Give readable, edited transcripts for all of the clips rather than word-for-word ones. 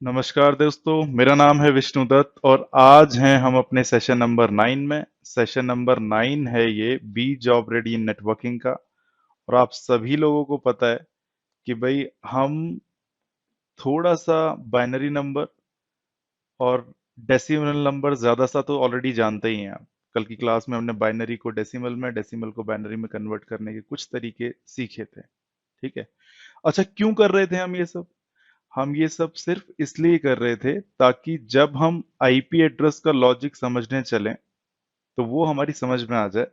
नमस्कार दोस्तों, मेरा नाम है विष्णु दत्त और आज हैं हम अपने सेशन नंबर 9 में। सेशन नंबर 9 है ये be job ready in networking का। और आप सभी लोगों को पता है कि भाई हम थोड़ा सा बाइनरी नंबर और डेसिमल नंबर ज्यादा सा तो ऑलरेडी जानते ही हैं आप। कल की क्लास में हमने बाइनरी को डेसिमल में, डेसिमल को बाइनरी में कन्वर्ट करने के कुछ तरीके सीखे थे। ठीक है। अच्छा, क्यों कर रहे थे हम ये सब? हम ये सब सिर्फ इसलिए कर रहे थे ताकि जब हम आईपी एड्रेस का लॉजिक समझने चलें तो वो हमारी समझ में आ जाए।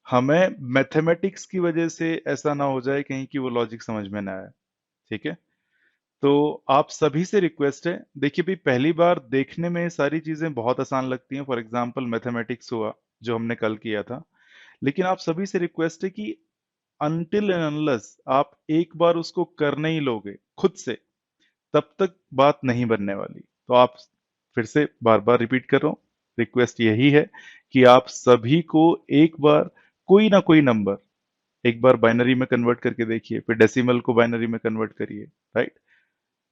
हमें मैथमेटिक्स की वजह से ऐसा ना हो जाए कहीं कि वो लॉजिक समझ में ना आए। ठीक है। तो आप सभी से रिक्वेस्ट है, देखिए भाई, पहली बार देखने में सारी चीजें बहुत आसान लगती हैं। फॉर एग्जांपल मैथमेटिक्स हुआ जो हमने कल किया था। लेकिन आप सभी से रिक्वेस्ट है कि अनटिल एंड अनलेस आप एक बार उसको कर नहीं लोगे खुद से, तब तक बात नहीं बनने वाली। तो आप, फिर से बार बार रिपीट कर रहा हूं, रिक्वेस्ट यही है कि आप सभी को एक बार कोई ना कोई नंबर एक बार बाइनरी में कन्वर्ट करके देखिए, फिर डेसिमल को बाइनरी में कन्वर्ट करिए। राइट।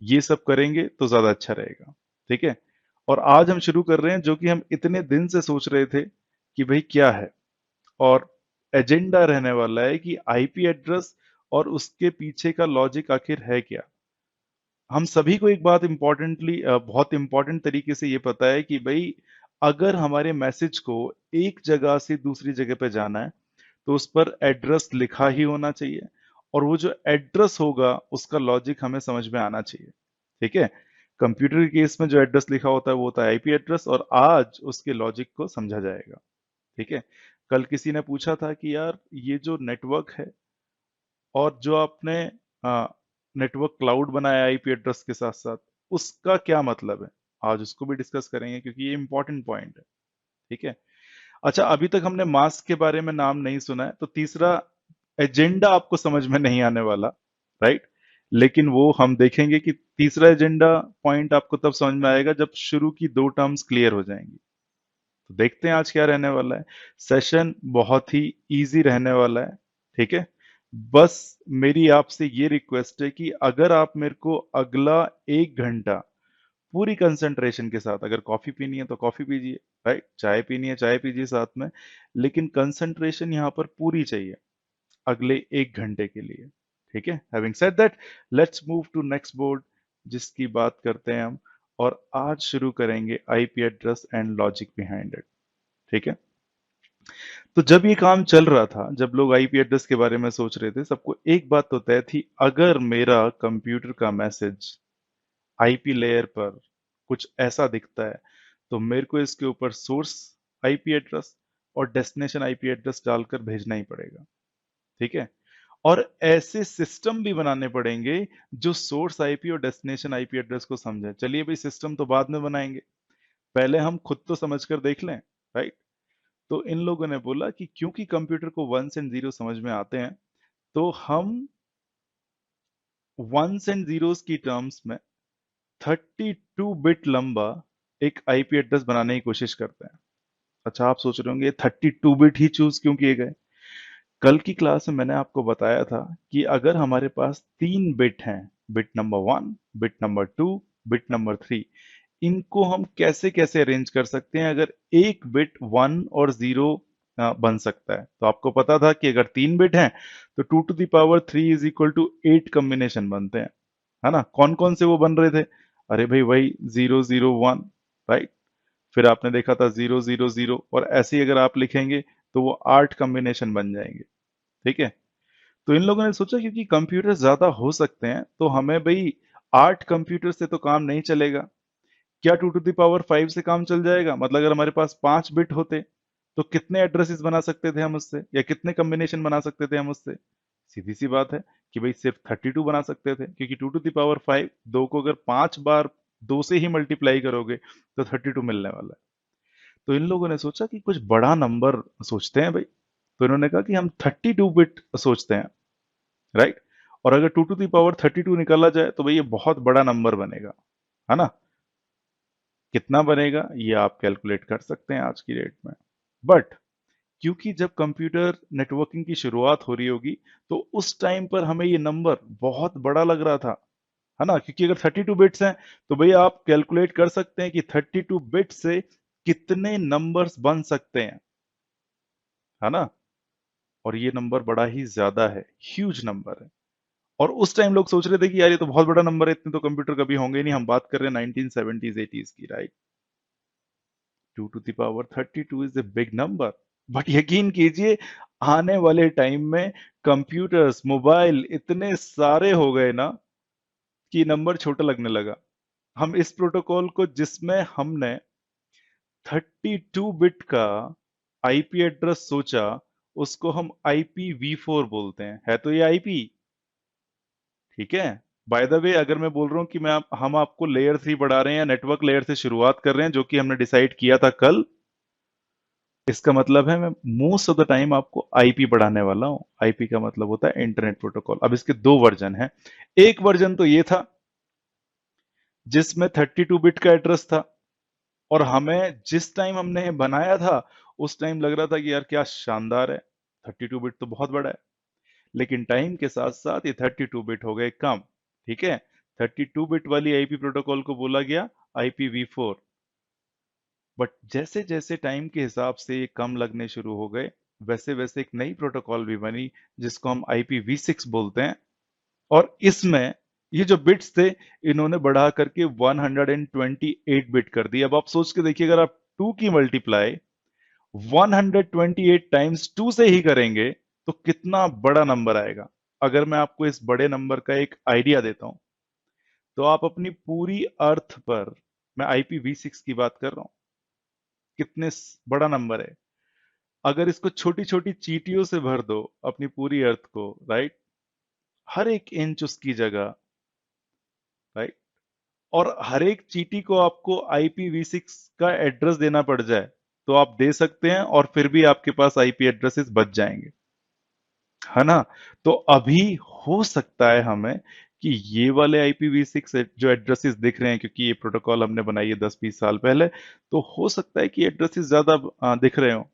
ये सब करेंगे तो ज्यादा अच्छा रहेगा। ठीक है। और आज हम शुरू कर रहे हैं जो कि हम इतने दिन से सोच रहे थे कि भाई क्या है। और एजेंडा रहने वाला है कि आईपी एड्रेस और उसके पीछे का लॉजिक आखिर है क्या। हम सभी को एक बात इंपॉर्टेंटली, बहुत इंपॉर्टेंट तरीके से ये पता है कि भाई, अगर हमारे मैसेज को एक जगह से दूसरी जगह पे जाना है तो उस पर एड्रेस लिखा ही होना चाहिए। और वो जो एड्रेस होगा उसका लॉजिक हमें समझ में आना चाहिए। ठीक है। कंप्यूटर के केस में जो एड्रेस लिखा होता है वो होता है आईपी एड्रेस, और आज उसके लॉजिक को समझा जाएगा। ठीक है। कल किसी ने पूछा था कि यार, ये जो नेटवर्क है और जो आपने नेटवर्क क्लाउड बनाया आईपी एड्रेस के साथ साथ, उसका क्या मतलब है। आज उसको भी डिस्कस करेंगे क्योंकि ये इंपॉर्टेंट पॉइंट है। ठीक है। अच्छा, अभी तक हमने मास्क के बारे में नाम नहीं सुना है, तो तीसरा एजेंडा आपको समझ में नहीं आने वाला। राइट। लेकिन वो हम देखेंगे कि तीसरा एजेंडा पॉइंट आपको तब समझ में आएगा जब शुरू की दो टर्म्स क्लियर हो जाएंगी। तो देखते हैं आज क्या रहने वाला है। सेशन बहुत ही इजी रहने वाला है। ठीक है। बस मेरी आपसे ये रिक्वेस्ट है कि अगर आप मेरे को अगला 1 घंटा पूरी कंसंट्रेशन के साथ, अगर कॉफी पीनी है तो कॉफी पीजिए, राइट, चाय पीनी है चाय पीजिए साथ में, लेकिन कंसंट्रेशन यहाँ पर पूरी चाहिए अगले 1 घंटे के लिए। ठीक है। Having said that, let's move to next board जिसकी बात करते हैं हम। और आज शुरू करेंगे IP address and logic behind it. ठीक है। तो जब ये काम चल रहा था, जब लोग आईपी एड्रेस के बारे में सोच रहे थे, सबको एक बात तो तय थी, अगर मेरा कंप्यूटर का मैसेज आईपी लेयर पर कुछ ऐसा दिखता है तो मेरे को इसके ऊपर सोर्स आईपी एड्रेस और डेस्टिनेशन आईपी एड्रेस डालकर भेजना ही पड़ेगा। ठीक है। और ऐसे सिस्टम भी बनाने पड़ेंगे जो सोर्स आईपी और डेस्टिनेशन आईपी एड्रेस को समझे। चलिए भाई, सिस्टम तो बाद में बनाएंगे, पहले हम खुद तो समझ कर देख लें। राइट। तो इन लोगों ने बोला कि क्योंकि कंप्यूटर को वंस एंड जीरो समझ में आते हैं, तो हम वंस एंड जीरोस की टर्म्स में 32 बिट लंबा एक आईपी एड्रेस बनाने की कोशिश करते हैं। अच्छा, आप सोच रहे होंगे 32 बिट ही चूज क्यों किए गए। कल की क्लास में मैंने आपको बताया था कि अगर हमारे पास 3 बिट हैं, bit number 1, bit number 2, bit number 3, इनको हम कैसे कैसे अरेंज कर सकते हैं। अगर एक बिट 1 और 0 बन सकता है, तो आपको पता था कि अगर 3 बिट हैं तो 2 to the power 3 is equal to 8 combination बनते हैं। है ना। कौन कौन से वो बन रहे थे? अरे भाई, वही 0 0 1। राइट। फिर आपने देखा था 0 0 0, और ऐसे ही अगर आप लिखेंगे तो वो 8 कॉम्बिनेशन बन जाएंगे। ठीक है। तो इन लोगों ने सोचा क्योंकि कंप्यूटर ज्यादा हो सकते हैं तो हमें भाई 8 कंप्यूटर से तो काम नहीं चलेगा। क्या 2 to the power 5 से काम चल जाएगा? मतलब अगर हमारे पास 5 बिट होते तो कितने एड्रेसेस बना सकते थे हम उससे, या कितने कॉम्बिनेशन बना सकते थे हम उससे? सीधी सी बात है कि भाई सिर्फ 32 बना सकते थे, क्योंकि 2 to the power 5, दो को अगर 5 बार 2 से ही मल्टीप्लाई करोगे तो 32 मिलने वाला है। तो इन लोगों ने सोचा कि कुछ बड़ा नंबर सोचते हैं भाई। तो इन्होंने कहा कि हम 32 बिट सोचते हैं। राइट। और अगर 2 to the power 32 निकाला जाए तो भाई ये बहुत बड़ा नंबर बनेगा। है ना। कितना बनेगा ये आप कैलकुलेट कर सकते हैं आज की डेट में। बट क्योंकि जब कंप्यूटर नेटवर्किंग की शुरुआत हो रही होगी तो उस टाइम पर हमें ये नंबर बहुत बड़ा लग रहा था। है ना, क्योंकि अगर 32 बिट्स हैं तो भैया आप कैलकुलेट कर सकते हैं कि 32 बिट से कितने नंबर्स बन सकते हैं, है ना। और ये नंबर बड़ा ही ज्यादा है, ह्यूज नंबर है। और उस टाइम लोग सोच रहे थे कि यार ये तो बहुत बड़ा नंबर है, इतने तो कंप्यूटर कभी होंगे ही नहीं। हम बात कर रहे हैं 1970s 80s की, right. 2 to the power 32 is a big number. But यकीन कीजिए, आने वाले टाइम में कंप्यूटर्स, मोबाइल इतने सारे हो गए ना कि नंबर छोटा लगने लगा। हम इस प्रोटोकॉल को, जिसमें हमने 32 बिट का आईपी एड्रेस सोचा, उसको हम IPv4 बोलते हैं। है तो ये आईपी, ठीक है। बाय द वे, अगर मैं बोल रहा हूं कि हम आपको लेयर 3 बढ़ा रहे हैं या नेटवर्क लेयर से शुरुआत कर रहे हैं, जो कि हमने डिसाइड किया था कल, इसका मतलब है मैं मोस्ट ऑफ द टाइम आपको आईपी बढ़ाने वाला हूं। आईपी का मतलब होता है इंटरनेट प्रोटोकॉल। अब इसके दो वर्जन हैं। एक वर्जन तो ये था जिसमें 32 बिट का एड्रेस था, और हमें जिस टाइम हमने बनाया था उस टाइम लग रहा था कि यार क्या शानदार है, 32 बिट तो बहुत बड़ा है। लेकिन टाइम के साथ साथ ये 32 बिट हो गए कम, ठीक है। 32 बिट वाली आईपी प्रोटोकॉल को बोला गया IPv4। बट जैसे जैसे टाइम के हिसाब से ये कम लगने शुरू हो गए, वैसे वैसे एक नई प्रोटोकॉल भी बनी जिसको हम IPv6 बोलते हैं। और इसमें ये जो बिट्स थे, इन्होंने बढ़ा करके 128 बिट कर दी। अब आप सोच के देखिए, अगर आप 2 की मल्टीप्लाई 128 टाइम्स 2 से ही करेंगे तो कितना बड़ा नंबर आएगा। अगर मैं आपको इस बड़े नंबर का एक आइडिया देता हूं, तो आप अपनी पूरी अर्थ पर, मैं IPv6 की बात कर रहा हूं, कितने बड़ा नंबर है। अगर इसको छोटी छोटी चीटियों से भर दो अपनी पूरी अर्थ को, राइट, हर एक इंच उसकी जगह, राइट, और हर एक चीटी को आपको IPv6 का एड्रेस देना पड़ जाए तो आप दे सकते हैं, और फिर भी आपके पास आईपी एड्रेसेस बच जाएंगे, है ना। तो अभी हो सकता है हमें कि ये वाले IPv6 जो एड्रेसेस दिख रहे हैं, क्योंकि ये प्रोटोकॉल हमने बनाई है 10-20 साल पहले, तो हो सकता है कि एड्रेसेस ज्यादा दिख रहे हो।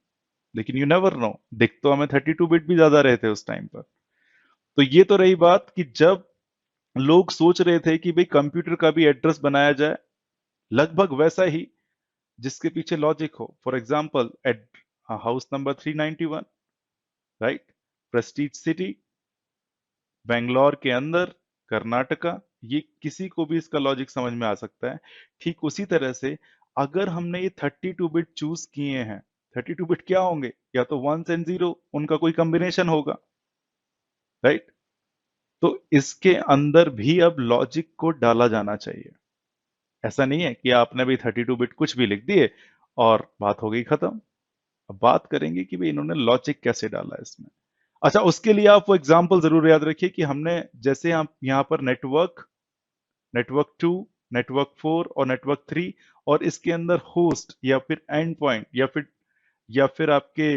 लेकिन यू नेवर नो, दिख तो हमें 32 बिट भी ज्यादा रहे थे उस टाइम पर। तो ये तो रही बात कि जब लोग सोच रहे थे कि भाई कंप्यूटर का भी एड्रेस बनाया जाए लगभग वैसा ही जिसके पीछे लॉजिक हो। For example, at house number 391, right, prestige city, Bangalore के अंदर, कर्नाटका, ये किसी को भी इसका लॉजिक समझ में आ सकता है। ठीक उसी तरह से अगर हमने ये 32 बिट चूज किए हैं, 32 बिट क्या होंगे, या तो वंस एंड जीरो, उनका कोई कॉम्बिनेशन होगा, राइट। तो इसके अंदर भी अब लॉजिक को डाला जाना चाहिए। ऐसा नहीं है कि आपने भी 32 बिट कुछ भी लिख दिए और बात हो गई खत्म। अब बात करेंगे कि भाई इन्होंने लॉजिक कैसे डाला इसमें। अच्छा, उसके लिए आप वो एग्जांपल जरूर याद रखिए कि हमने, जैसे आप यहाँ पर नेटवर्क, नेटवर्क 2, नेटवर्क 4 और नेटवर्क 3, और इसके अंदर होस्ट या फिर एंड पॉइंट या फिर आपके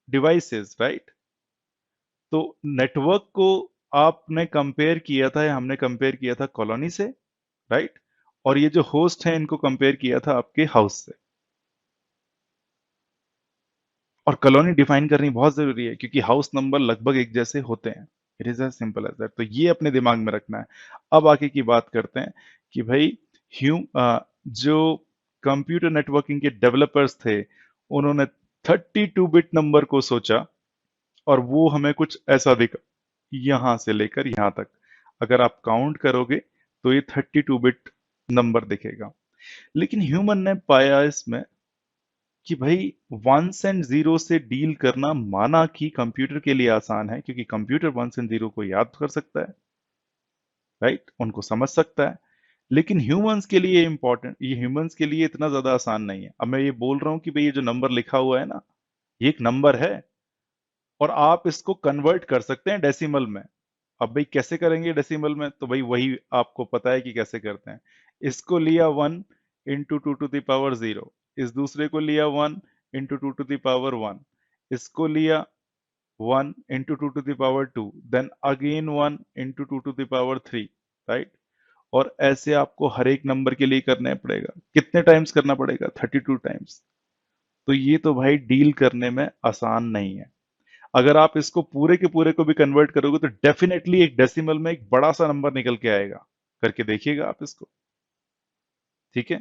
डिवाइसेस, राइट। तो नेटवर्क को आपने कंपेयर किया था, या हमने कंपेयर किया था कॉलोनी से, राइट। और ये जो होस्ट है इनको कंपेयर किया था आपके हाउस से। और कॉलोनी डिफाइन करनी बहुत जरूरी है क्योंकि हाउस नंबर लगभग एक जैसे होते हैं। It is as simple as that. तो ये अपने दिमाग में रखना है। अब आगे की बात करते हैं कि भाई जो कंप्यूटर नेटवर्किंग के डेवलपर्स थे, उन्होंने 32 बिट नंबर को सोचा, और वो हमें कुछ ऐसा दिखा, यहां से लेकर यहां तक अगर आप काउंट करोगे तो ये 32 बिट नंबर दिखेगा। लेकिन ह्यूमन ने पाया इसमें कि भाई वंस एंड जीरो से डील करना, माना कि कंप्यूटर के लिए आसान है क्योंकि कंप्यूटर वंस एंड जीरो को याद कर सकता है, राइट, उनको समझ सकता है। लेकिन ह्यूमंस के लिए इंपॉर्टेंट, ये ह्यूमंस के लिए इतना ज्यादा आसान नहीं है। अब मैं ये बोल रहा हूं कि भाई ये जो नंबर लिखा हुआ है ना, ये एक नंबर है, और आप इसको कन्वर्ट कर सकते हैं डेसिमल में। अब भाई कैसे करेंगे डेसिमल में, तो भाई वही आपको पता है कि कैसे करते हैं। इसको लिया 1 × 2 टू द पावर 0, इस दूसरे को लिया 1 × 2 टू द पावर 1, इसको लिया 1 × 2 to the power 2, then again 1 × 2 to the power 3, right. और ऐसे आपको हर एक नंबर के लिए करना पड़ेगा। कितने टाइम्स करना पड़ेगा? 32 टाइम्स। तो ये तो भाई डील करने में आसान नहीं है। अगर आप इसको पूरे के पूरे को भी कन्वर्ट करोगे तो डेफिनेटली एक डेसिमल में एक बड़ा सा नंबर निकल के आएगा। करके देखिएगा आप इसको। ठीक है,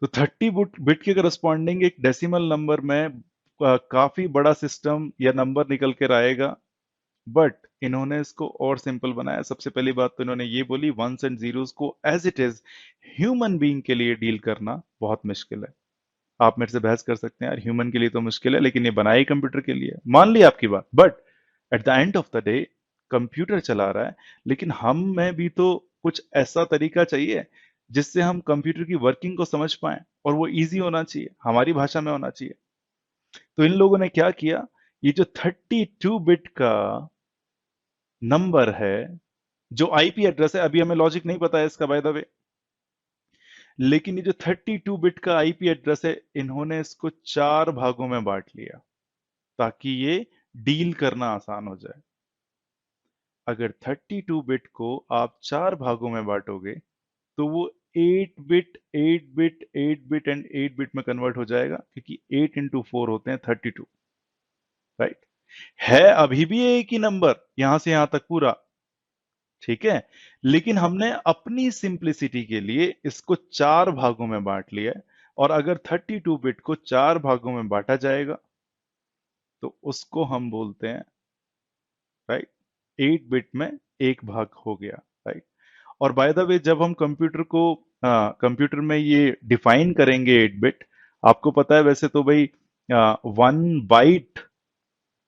तो 30 बिट के करस्पॉन्डिंग एक डेसिमल नंबर में काफी बड़ा सिस्टम या नंबर निकल कर आएगा। बट इन्होंने इसको और सिंपल बनाया। सबसे पहली बात तो इन्होंने ये बोली, वंस एंड जीरोस को as it is human being के लिए डील करना बहुत मुश्किल है। आप मेरे से बहस कर सकते हैं यार, ह्यूमन के लिए तो मुश्किल है, लेकिन ये बनाई कंप्यूटर के लिए, मान ली आपकी बात। But at the end of the day computer चला रहा है, लेकिन हम में भी तो कुछ ऐसा तरीका चाहिए जिससे हम कंप्यूटर की वर्किंग को समझ पाएं, और वो इजी होना चाहिए, हमारी भाषा में होना चाहिए। तो इन लोगों ने क्या किया, ये जो 32 बिट का नंबर है, जो आईपी एड्रेस है, अभी हमें लॉजिक नहीं पता है इसका बाय द वे, लेकिन ये जो 32 बिट का आईपी एड्रेस है, इन्होंने इसको 4 भागों में बांट लिया ताकि ये डील करना आसान हो जाए। अगर 32 बिट को आप 4 भागों में बांटोगे तो वो 8 bit 8 bit 8 bit and 8 bit में कन्वर्ट हो जाएगा, क्योंकि 8 इंटू 4 होते हैं 32। राइट, है अभी भी एक ही नंबर यहां से यहां तक पूरा, ठीक है, लेकिन हमने अपनी सिंप्लिसिटी के लिए इसको 4 भागों में बांट लिया है। और अगर 32 बिट को 4 भागों में बांटा जाएगा तो उसको हम बोलते हैं, राइट, 8 बिट में एक भाग हो गया। राइट, और बाय द वे जब हम कंप्यूटर को कंप्यूटर में ये डिफाइन करेंगे 8 बिट, आपको पता है वैसे तो भाई 1 byte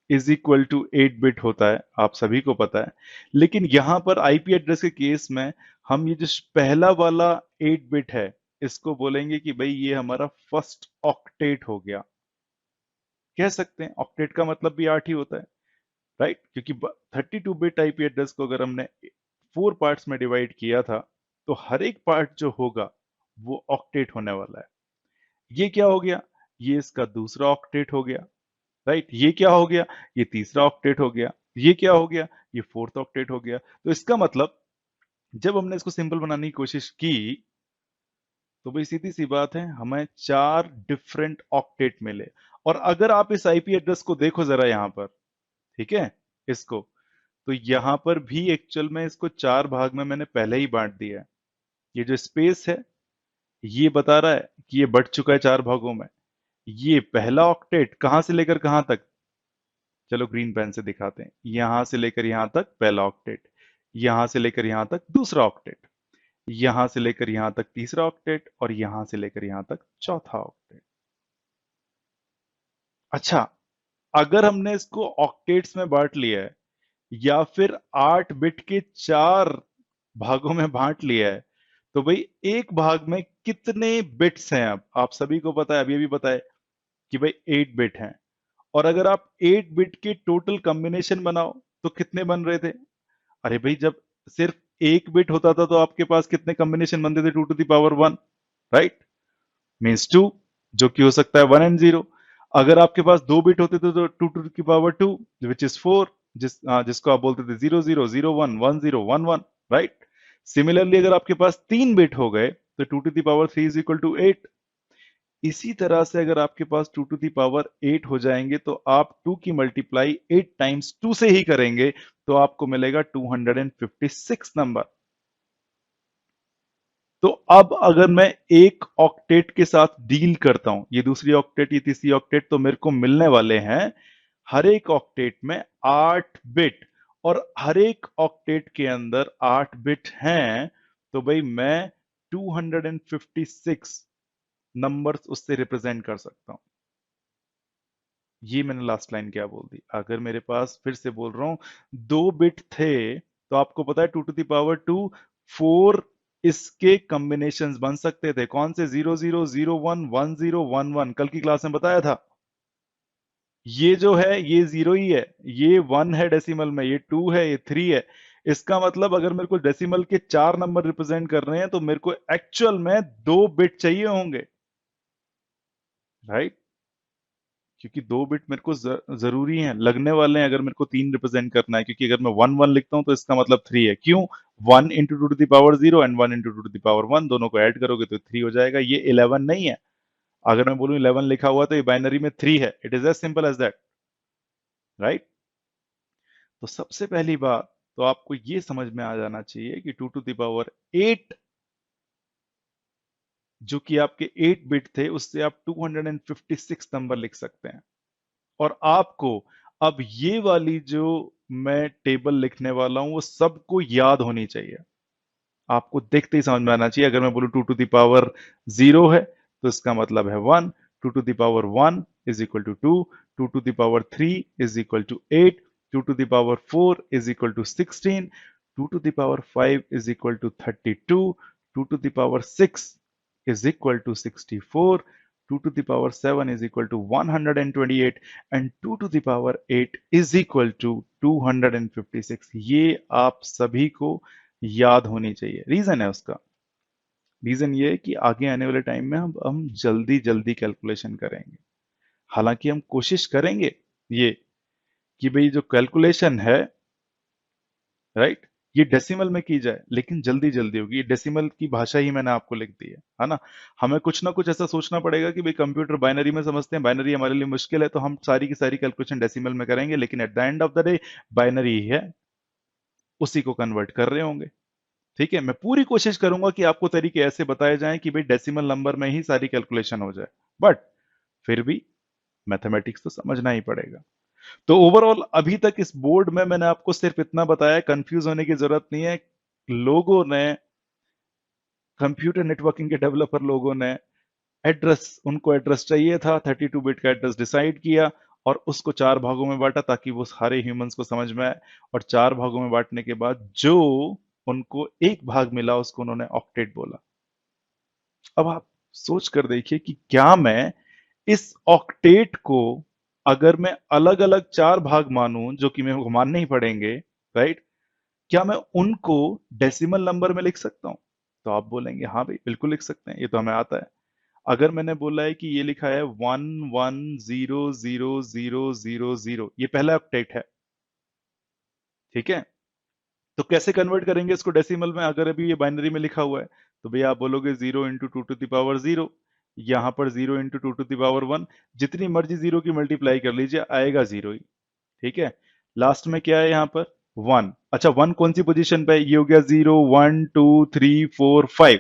is equal to 8 bit होता है, आप सभी को पता है। लेकिन यहां पर आईपी एड्रेस के केस में हम ये जो पहला वाला 8 बिट है, इसको बोलेंगे कि भाई ये हमारा फर्स्ट ऑक्टेट हो गया। कह सकते हैं ऑक्टेट का मतलब भी 8 ही होता है, राइट, क्योंकि 32 बिट आईपी एड्रेस को अगर हमने 4 पार्ट्स में डिवाइड किया था, तो हर एक पार्ट जो होगा वो ऑक्टेट होने वाला है। ये क्या हो गया, ये इसका दूसरा ऑक्टेट हो गया। राइट, ये क्या हो गया, ये तीसरा ऑक्टेट हो गया। ये क्या हो गया, ये फोर्थ ऑक्टेट हो गया। तो इसका मतलब जब हमने इसको सिंपल बनाने की कोशिश की, तो भाई सीधी सी बात है, हमें 4 डिफरेंट ऑक्टेट मिले। और अगर आप इस आईपी एड्रेस को देखो जरा यहां पर, ठीक है, इसको, तो यहां पर भी एक्चुअल में इसको 4 भाग में मैंने पहले ही बांट दिया है। ये जो स्पेस है ये बता रहा है कि ये बढ़ चुका है 4 भागों में। ये पहला ऑक्टेट कहां से लेकर कहां तक, चलो ग्रीन पेन से दिखाते हैं, यहां से लेकर यहां तक पहला ऑक्टेट, यहां से लेकर यहां तक दूसरा ऑक्टेट, यहां से लेकर यहां तक तीसरा ऑक्टेट, और यहां से लेकर यहां तक चौथा ऑक्टेट। अच्छा, अगर हमने इसको ऑक्टेट्स में बांट लिया है, या फिर 8 बिट के 4 भागों में बांट लिया है, तो भाई एक भाग में कितने बिट्स हैं? अब आप सभी को पता है, अभी अभी बताए कि भाई 8 बिट हैं। और अगर आप 8 बिट के टोटल कॉम्बिनेशन बनाओ तो कितने बन रहे थे? अरे भाई जब सिर्फ एक बिट होता था तो आपके पास कितने कॉम्बिनेशन बनते थे? 2 to the power 1, right, means 2, जो कि हो सकता है 1 and 0। अगर आपके पास 2 बिट होते थे तो 2 to the power 2, which is 4, जिसको आप बोलते थे 0 0 0 1 1 0 1 1, राइट। सिमिलरली अगर आपके पास 3 बिट हो गए तो 2 to the power 3 is equal to 8। इसी तरह से अगर आपके पास 2 to the power 8 हो जाएंगे तो आप 2 की मल्टीप्लाई 8 टाइम्स 2 से ही करेंगे, तो आपको मिलेगा 256 नंबर। तो अब अगर मैं एक ऑक्टेट के साथ डील करता हूं, ये दूसरी ऑक्टेट, ये तीसरी ऑक्टेट, तो मेरे को मिलने वाले हैं हर एक ऑक्टेट में 8 बिट, और हर एक ऑक्टेट के अंदर 8 बिट हैं। तो भाई मैं 256 नंबर्स उससे रिप्रेजेंट कर सकता हूं। ये मैंने लास्ट लाइन क्या बोल दी, अगर मेरे पास, फिर से बोल रहा हूं, 2 बिट थे, तो आपको पता है 2 to the power 2 4 इसके कॉम्बिनेशंस बन सकते थे। कौन से? 0 0 0 1 1 0 1 1, कल की क्लास में बताया था। ये जो है ये 0 ही है, ये 1 है डेसिमल में, ये 2 है, ये 3 है। इसका मतलब अगर मेरे को डेसिमल के 4 नंबर रिप्रेजेंट कर रहे हैं तो मेरे को एक्चुअल में 2 बिट चाहिए होंगे, राइट, क्योंकि 2 बिट मेरे को जरूरी है, लगने वाले हैं अगर मेरे को 3 रिप्रेजेंट करना है। क्योंकि अगर मैं 1 1 लिखता हूं तो इसका मतलब 3 है। क्यों? 1 into 2 to the power 0 and 1 into 2 to the power 1 दोनों को ऐड करोगे तो 3 हो जाएगा। ये 11 नहीं है। अगर मैं बोलूं 11 लिखा हुआ तो ये बाइनरी में 3 है। It is as simple as that. Right. तो सबसे पहली बात तो आपको ये समझ में आ जाना चाहिए कि 2 to the power 8 जो कि आपके 8 बिट थे उससे आप 256 नंबर लिख सकते हैं। और आपको अब ये वाली जो मैं टेबल लिखने वाला हूं वो सबको याद होनी चाहिए। आपको देखते ही समझ में आना चाहिए। अगर मैं बोलूं 2 to the power 0 है तो इसका मतलब है 1, 2 to the power 1 is equal to 2, 2 to the power 3 is equal to 8, 2 to the power 4 is equal to 16, 2 to the power 5 is equal to 32, 2 to the power 6 is equal to 64, 2 to the power 7 is equal to 128 and 2 to the power 8 is equal to 256। ये आप सभी को याद होनी चाहिए। Reason है उसका, reason ये है कि आगे आने वाले टाइम में हम जल्दी जल्दी कैलकुलेशन करेंगे। हालांकि हम कोशिश करेंगे ये कि भाई जो कैलकुलेशन है, राइट, ये डेसिमल में की जाए, लेकिन जल्दी जल्दी होगी। ये डेसिमल की भाषा ही मैंने आपको लिख दी है ना। हमें कुछ ना कुछ ऐसा सोचना पड़ेगा कि भाई कंप्यूटर बाइनरी में समझते हैं, बाइनरी हमारे लिए मुश्किल है, तो हम सारी की सारी कैलकुलेशन डेसिमल में करेंगे, लेकिन at the end of the day binary ही है, उसी को कन्वर्ट कर रहे होंगे। ठीक है, मैं पूरी कोशिश करूंगा कि आपको तरीके ऐसे बताए जाएं कि भाई डेसिमल नंबर में ही सारी कैलकुलेशन हो जाए, बट फिर भी मैथमेटिक्स तो समझना ही पड़ेगा। तो ओवरऑल अभी तक इस बोर्ड में मैंने आपको सिर्फ इतना बताया, कंफ्यूज होने की जरूरत नहीं है। लोगों ने, कंप्यूटर नेटवर्किंग के डेवलपर लोगों ने एड्रेस, उनको एड्रेस चाहिए था, 32 बिट का एड्रेस डिसाइड किया और उसको 4 भागों में बांटा ताकि वो सारे ह्यूमंस को समझ में आए। और 4 भागों में बांटने के बाद जो उनको एक भाग मिला उसको उन्होंने ऑक्टेट बोला। अब आप सोच कर देखिए कि क्या मैं इस ऑक्टेट को, अगर मैं अलग अलग 4 भाग मानूं जो कि मेरे को मानने ही पड़ेंगे, राइट, क्या मैं उनको डेसिमल नंबर में लिख सकता हूं? तो आप बोलेंगे हाँ भाई बिल्कुल लिख सकते हैं, ये तो हमें आता है। अगर मैंने बोला है कि ये लिखा है 11000000, ये पहला ऑक्टेट है, ठीक है। तो कैसे कन्वर्ट करेंगे इसको डेसिमल में? अगर अभी ये बाइनरी में लिखा हुआ है तो भैया आप बोलोगे 0 × 2 to the power 0, यहां पर 0 × 2 to the power 1, जितनी मर्जी जीरो की मल्टीप्लाई कर लीजिए आएगा जीरो ही। ठीक है, लास्ट में क्या है यहाँ पर? 1। अच्छा, 1 कौन सी पोजीशन पे है? ये हो गया 0 1 2 3 4 5।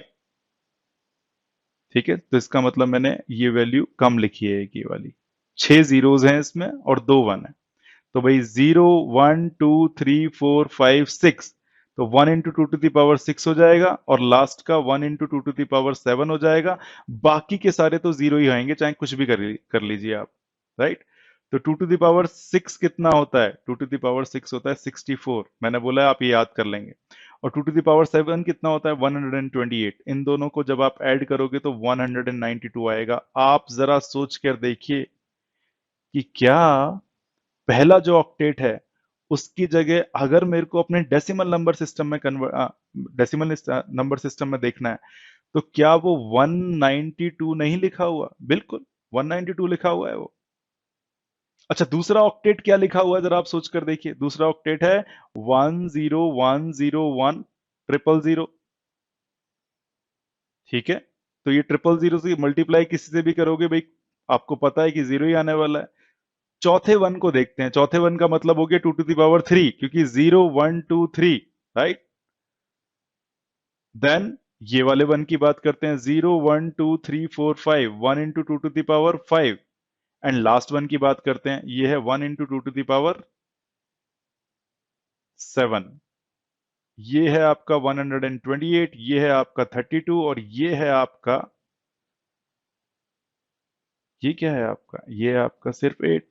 ठीक है, तो इसका मतलब मैंने ये वैल्यू कम लिखी है, एक ये वाली। 6 जीरोज हैं इसमें और 2 1 है। तो भाई 0 1 2 3 4 5 6, तो 1 × 2 to the power 6 हो जाएगा और लास्ट का 1 × 2 to the power 7 हो जाएगा। बाकी के सारे तो जीरो ही आएंगे, चाहे कुछ भी कर लीजिए आप, राइट। तो 2 to the power 6 कितना होता है? 2 to the power 6 होता है 64। मैंने बोला है आप ये याद कर लेंगे। और 2 to the power 7 कितना होता है? 128। इन दोनों को जब आप ऐड करोगे तो 192 आएगा। आप जरा सोच कर देखिए कि क्या पहला जो ऑक्टेट है उसकी जगह अगर मेरे को अपने डेसिमल नंबर सिस्टम में डेसिमल नंबर सिस्टम में देखना है तो क्या वो 192 नहीं लिखा हुआ? बिल्कुल 192 लिखा हुआ है वो। अच्छा, दूसरा ऑक्टेट क्या लिखा हुआ है जरा आप सोच कर देखिए। दूसरा ऑक्टेट है 10101 000। ठीक है, तो ये 000 से मल्टीप्लाई किसी से भी करोगे भाई आपको पता है कि जीरो ही आने वाला है। चौथे वन को देखते हैं। चौथे वन का मतलब हो गया 2 to the power 3, क्योंकि 0 1 2 3, राइट। देन ये वाले वन की बात करते हैं, 0 1 2 3 4 5, 1 × 2 to the power 5। And last one की बात करते हैं, ये है 1 × 2 to the power 7। ये है आपका 128, ये है आपका 32 और ये है आपका, ये क्या है आपका? ये है आपका सिर्फ 8।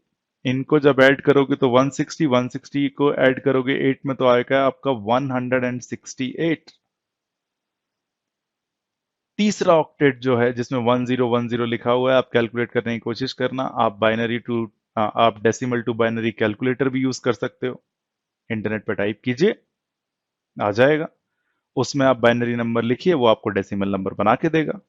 इनको जब ऐड करोगे तो 160, 160 को ऐड करोगे 8 में तो आएगा आपका 168। तीसरा ऑक्टेट जो है जिसमें 1010 लिखा हुआ है, आप कैलकुलेट करने की कोशिश करना। आप डेसिमल टू बाइनरी कैलकुलेटर भी यूज कर सकते हो। इंटरनेट पर टाइप कीजिए, आ जाएगा। उसमें आप बाइनरी नंबर लिखिए, वो आपको डेसिमल नंबर बना के देगा।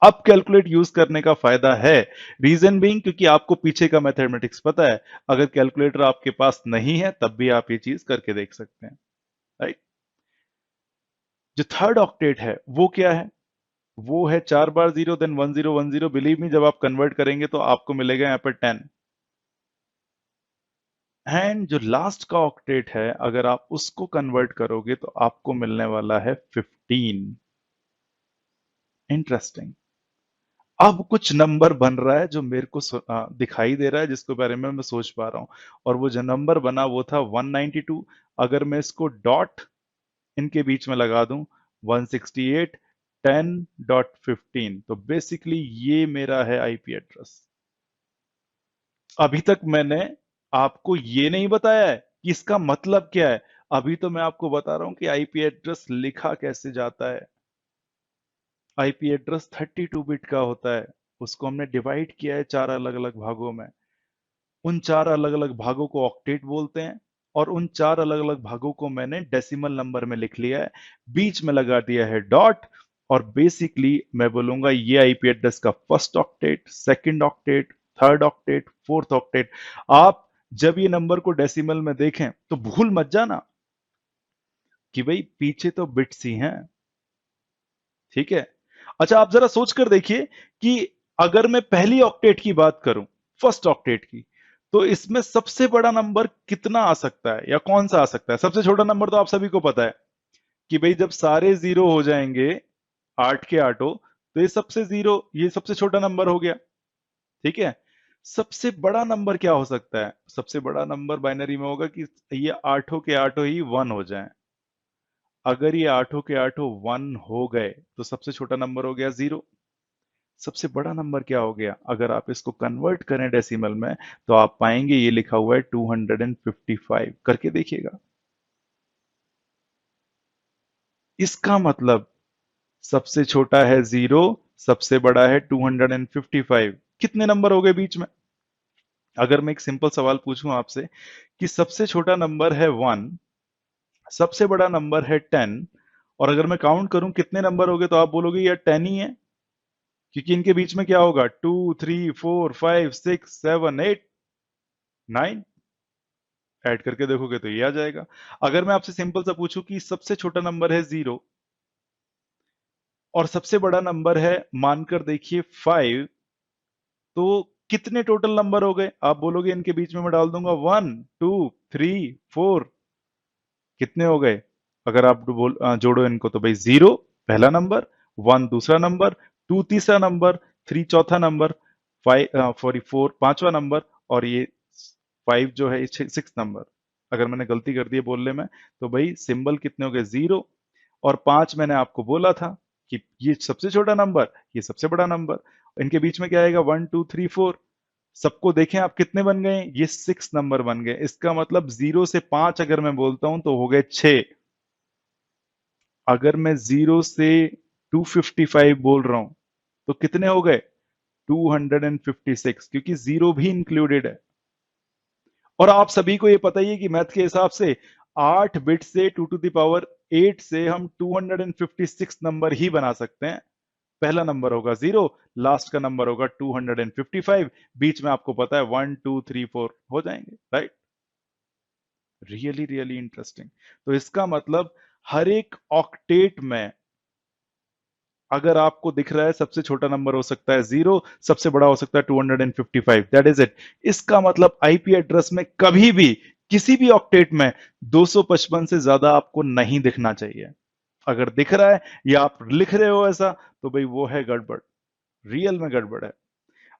अब कैलकुलेट यूज करने का फायदा है, रीजन बीइंग क्योंकि आपको पीछे का मैथमेटिक्स पता है। अगर कैलकुलेटर आपके पास नहीं है तब भी आप ये चीज करके देख सकते हैं, राइट। जो थर्ड ऑक्टेट है वो क्या है? वो है 4 बार 0 देन 1010। बिलीव मी, जब आप कन्वर्ट करेंगे तो आपको मिलेगा यहाँ पर 10। एंड जो लास्ट का ऑक्टेट है, अगर आप उसको कन्वर्ट करोगे तो आपको मिलने वाला है 15। इंटरेस्टिंग। अब कुछ नंबर बन रहा है जो मेरे को दिखाई दे रहा है, जिसके बारे में मैं सोच पा रहा हूं। और वो जो नंबर बना वो था 192। अगर मैं इसको डॉट इनके बीच में लगा दूं, 168 10.15, तो बेसिकली ये मेरा है आईपी एड्रेस। अभी तक मैंने आपको ये नहीं बताया है कि इसका मतलब क्या है। अभी तो मैं आपको बता रहा हूं कि आईपी एड्रेस लिखा कैसे जाता है। आईपी एड्रेस 32 बिट का होता है। उसको हमने डिवाइड किया है चार अलग अलग भागों में। उन चार अलग अलग भागों को ऑक्टेट बोलते हैं। और उन चार अलग अलग भागों को मैंने डेसिमल नंबर में लिख लिया है, बीच में लगा दिया है डॉट। और बेसिकली मैं बोलूंगा ये आईपी एड्रेस का first octet, second octet, third octet, fourth octet. आप जब ये नंबर को डेसिमल में देखें तो भूल मत जाना कि भाई पीछे तो बिट्स ही हैं। ठीक है। अच्छा, आप जरा सोच कर देखिए कि अगर मैं पहली ऑक्टेट की बात करूं, फर्स्ट ऑक्टेट की, तो इसमें सबसे बड़ा नंबर कितना आ सकता है या कौन सा आ सकता है? सबसे छोटा नंबर तो आप सभी को पता है कि भाई जब सारे जीरो हो जाएंगे, आठ के आठों, तो ये सबसे छोटा नंबर हो गया। ठीक है। सबसे बड़ा नंबर क्या हो सकता है? सबसे बड़ा नंबर बाइनरी में होगा कि ये आठों के आठों ही वन हो जाएं। अगर ये आठों के आठों वन हो गए तो सबसे छोटा नंबर हो गया जीरो। सबसे बड़ा नंबर क्या हो गया? अगर आप इसको कन्वर्ट करें डेसिमल में तो आप पाएंगे ये लिखा हुआ है 255। करके देखिएगा। इसका मतलब सबसे छोटा है जीरो, सबसे बड़ा है 255। कितने नंबर हो गए बीच में? अगर मैं एक सिंपल सवाल पूछूं आपसे कि सबसे छोटा नंबर है वन, सबसे बड़ा नंबर है 10, और अगर मैं काउंट करूं कितने नंबर हो गए, तो आप बोलोगे यार 10 ही है। क्योंकि इनके बीच में क्या होगा? 2 3 4 5 6 7 8 9। ऐड करके देखोगे तो ये आ जाएगा। अगर मैं आपसे सिंपल सा पूछूं कि सबसे छोटा नंबर है जीरो और सबसे बड़ा नंबर है, मानकर देखिए 5, तो कितने टोटल नंबर हो गए? आप बोलोगे इनके बीच में मैं डाल दूंगा 1 2 3 4। कितने हो गए? अगर आप जोड़ो इनको तो भाई जीरो पहला नंबर, वन दूसरा नंबर, टू तीसरा नंबर, थ्री चौथा नंबर, फाइव सॉरी फोर पांचवा नंबर, और ये फाइव जो है सिक्स नंबर। अगर मैंने गलती कर दी है बोलने में तो भाई सिंबल कितने हो गए? जीरो। और पांच मैंने आपको बोला था कि ये सबसे छोटा नंबर, ये सबसे बड़ा नंबर। इनके बीच में क्या आएगा? 1 2 3 4। सबको देखें आप कितने बन गए? ये सिक्स नंबर बन गए। इसका मतलब जीरो से पांच अगर मैं बोलता हूं तो हो गए छह। अगर मैं जीरो से 255 बोल रहा हूं तो कितने हो गए? 256, क्योंकि जीरो भी इंक्लूडेड है। और आप सभी को ये पता ही है कि मैथ के हिसाब से 8 बिट से 2 to the power 8 से हम 256 नंबर ही बना सकते हैं। पहला नंबर होगा जीरो, लास्ट का नंबर होगा 255, बीच में आपको पता है 1 2 3 4 हो जाएंगे, राइट? Really really interesting. तो इसका मतलब हर एक ऑक्टेट में अगर आपको दिख रहा है सबसे छोटा नंबर हो सकता है जीरो, सबसे बड़ा हो सकता है 255, दैट इज इट। इसका मतलब आईपी एड्रेस में कभी भी किसी भी ऑक्टेट में 255 से ज्यादा आपको नहीं दिखना चाहिए। अगर दिख रहा है या आप लिख रहे हो ऐसा, तो भाई वो है गड़बड़, रियल में गड़बड़ है।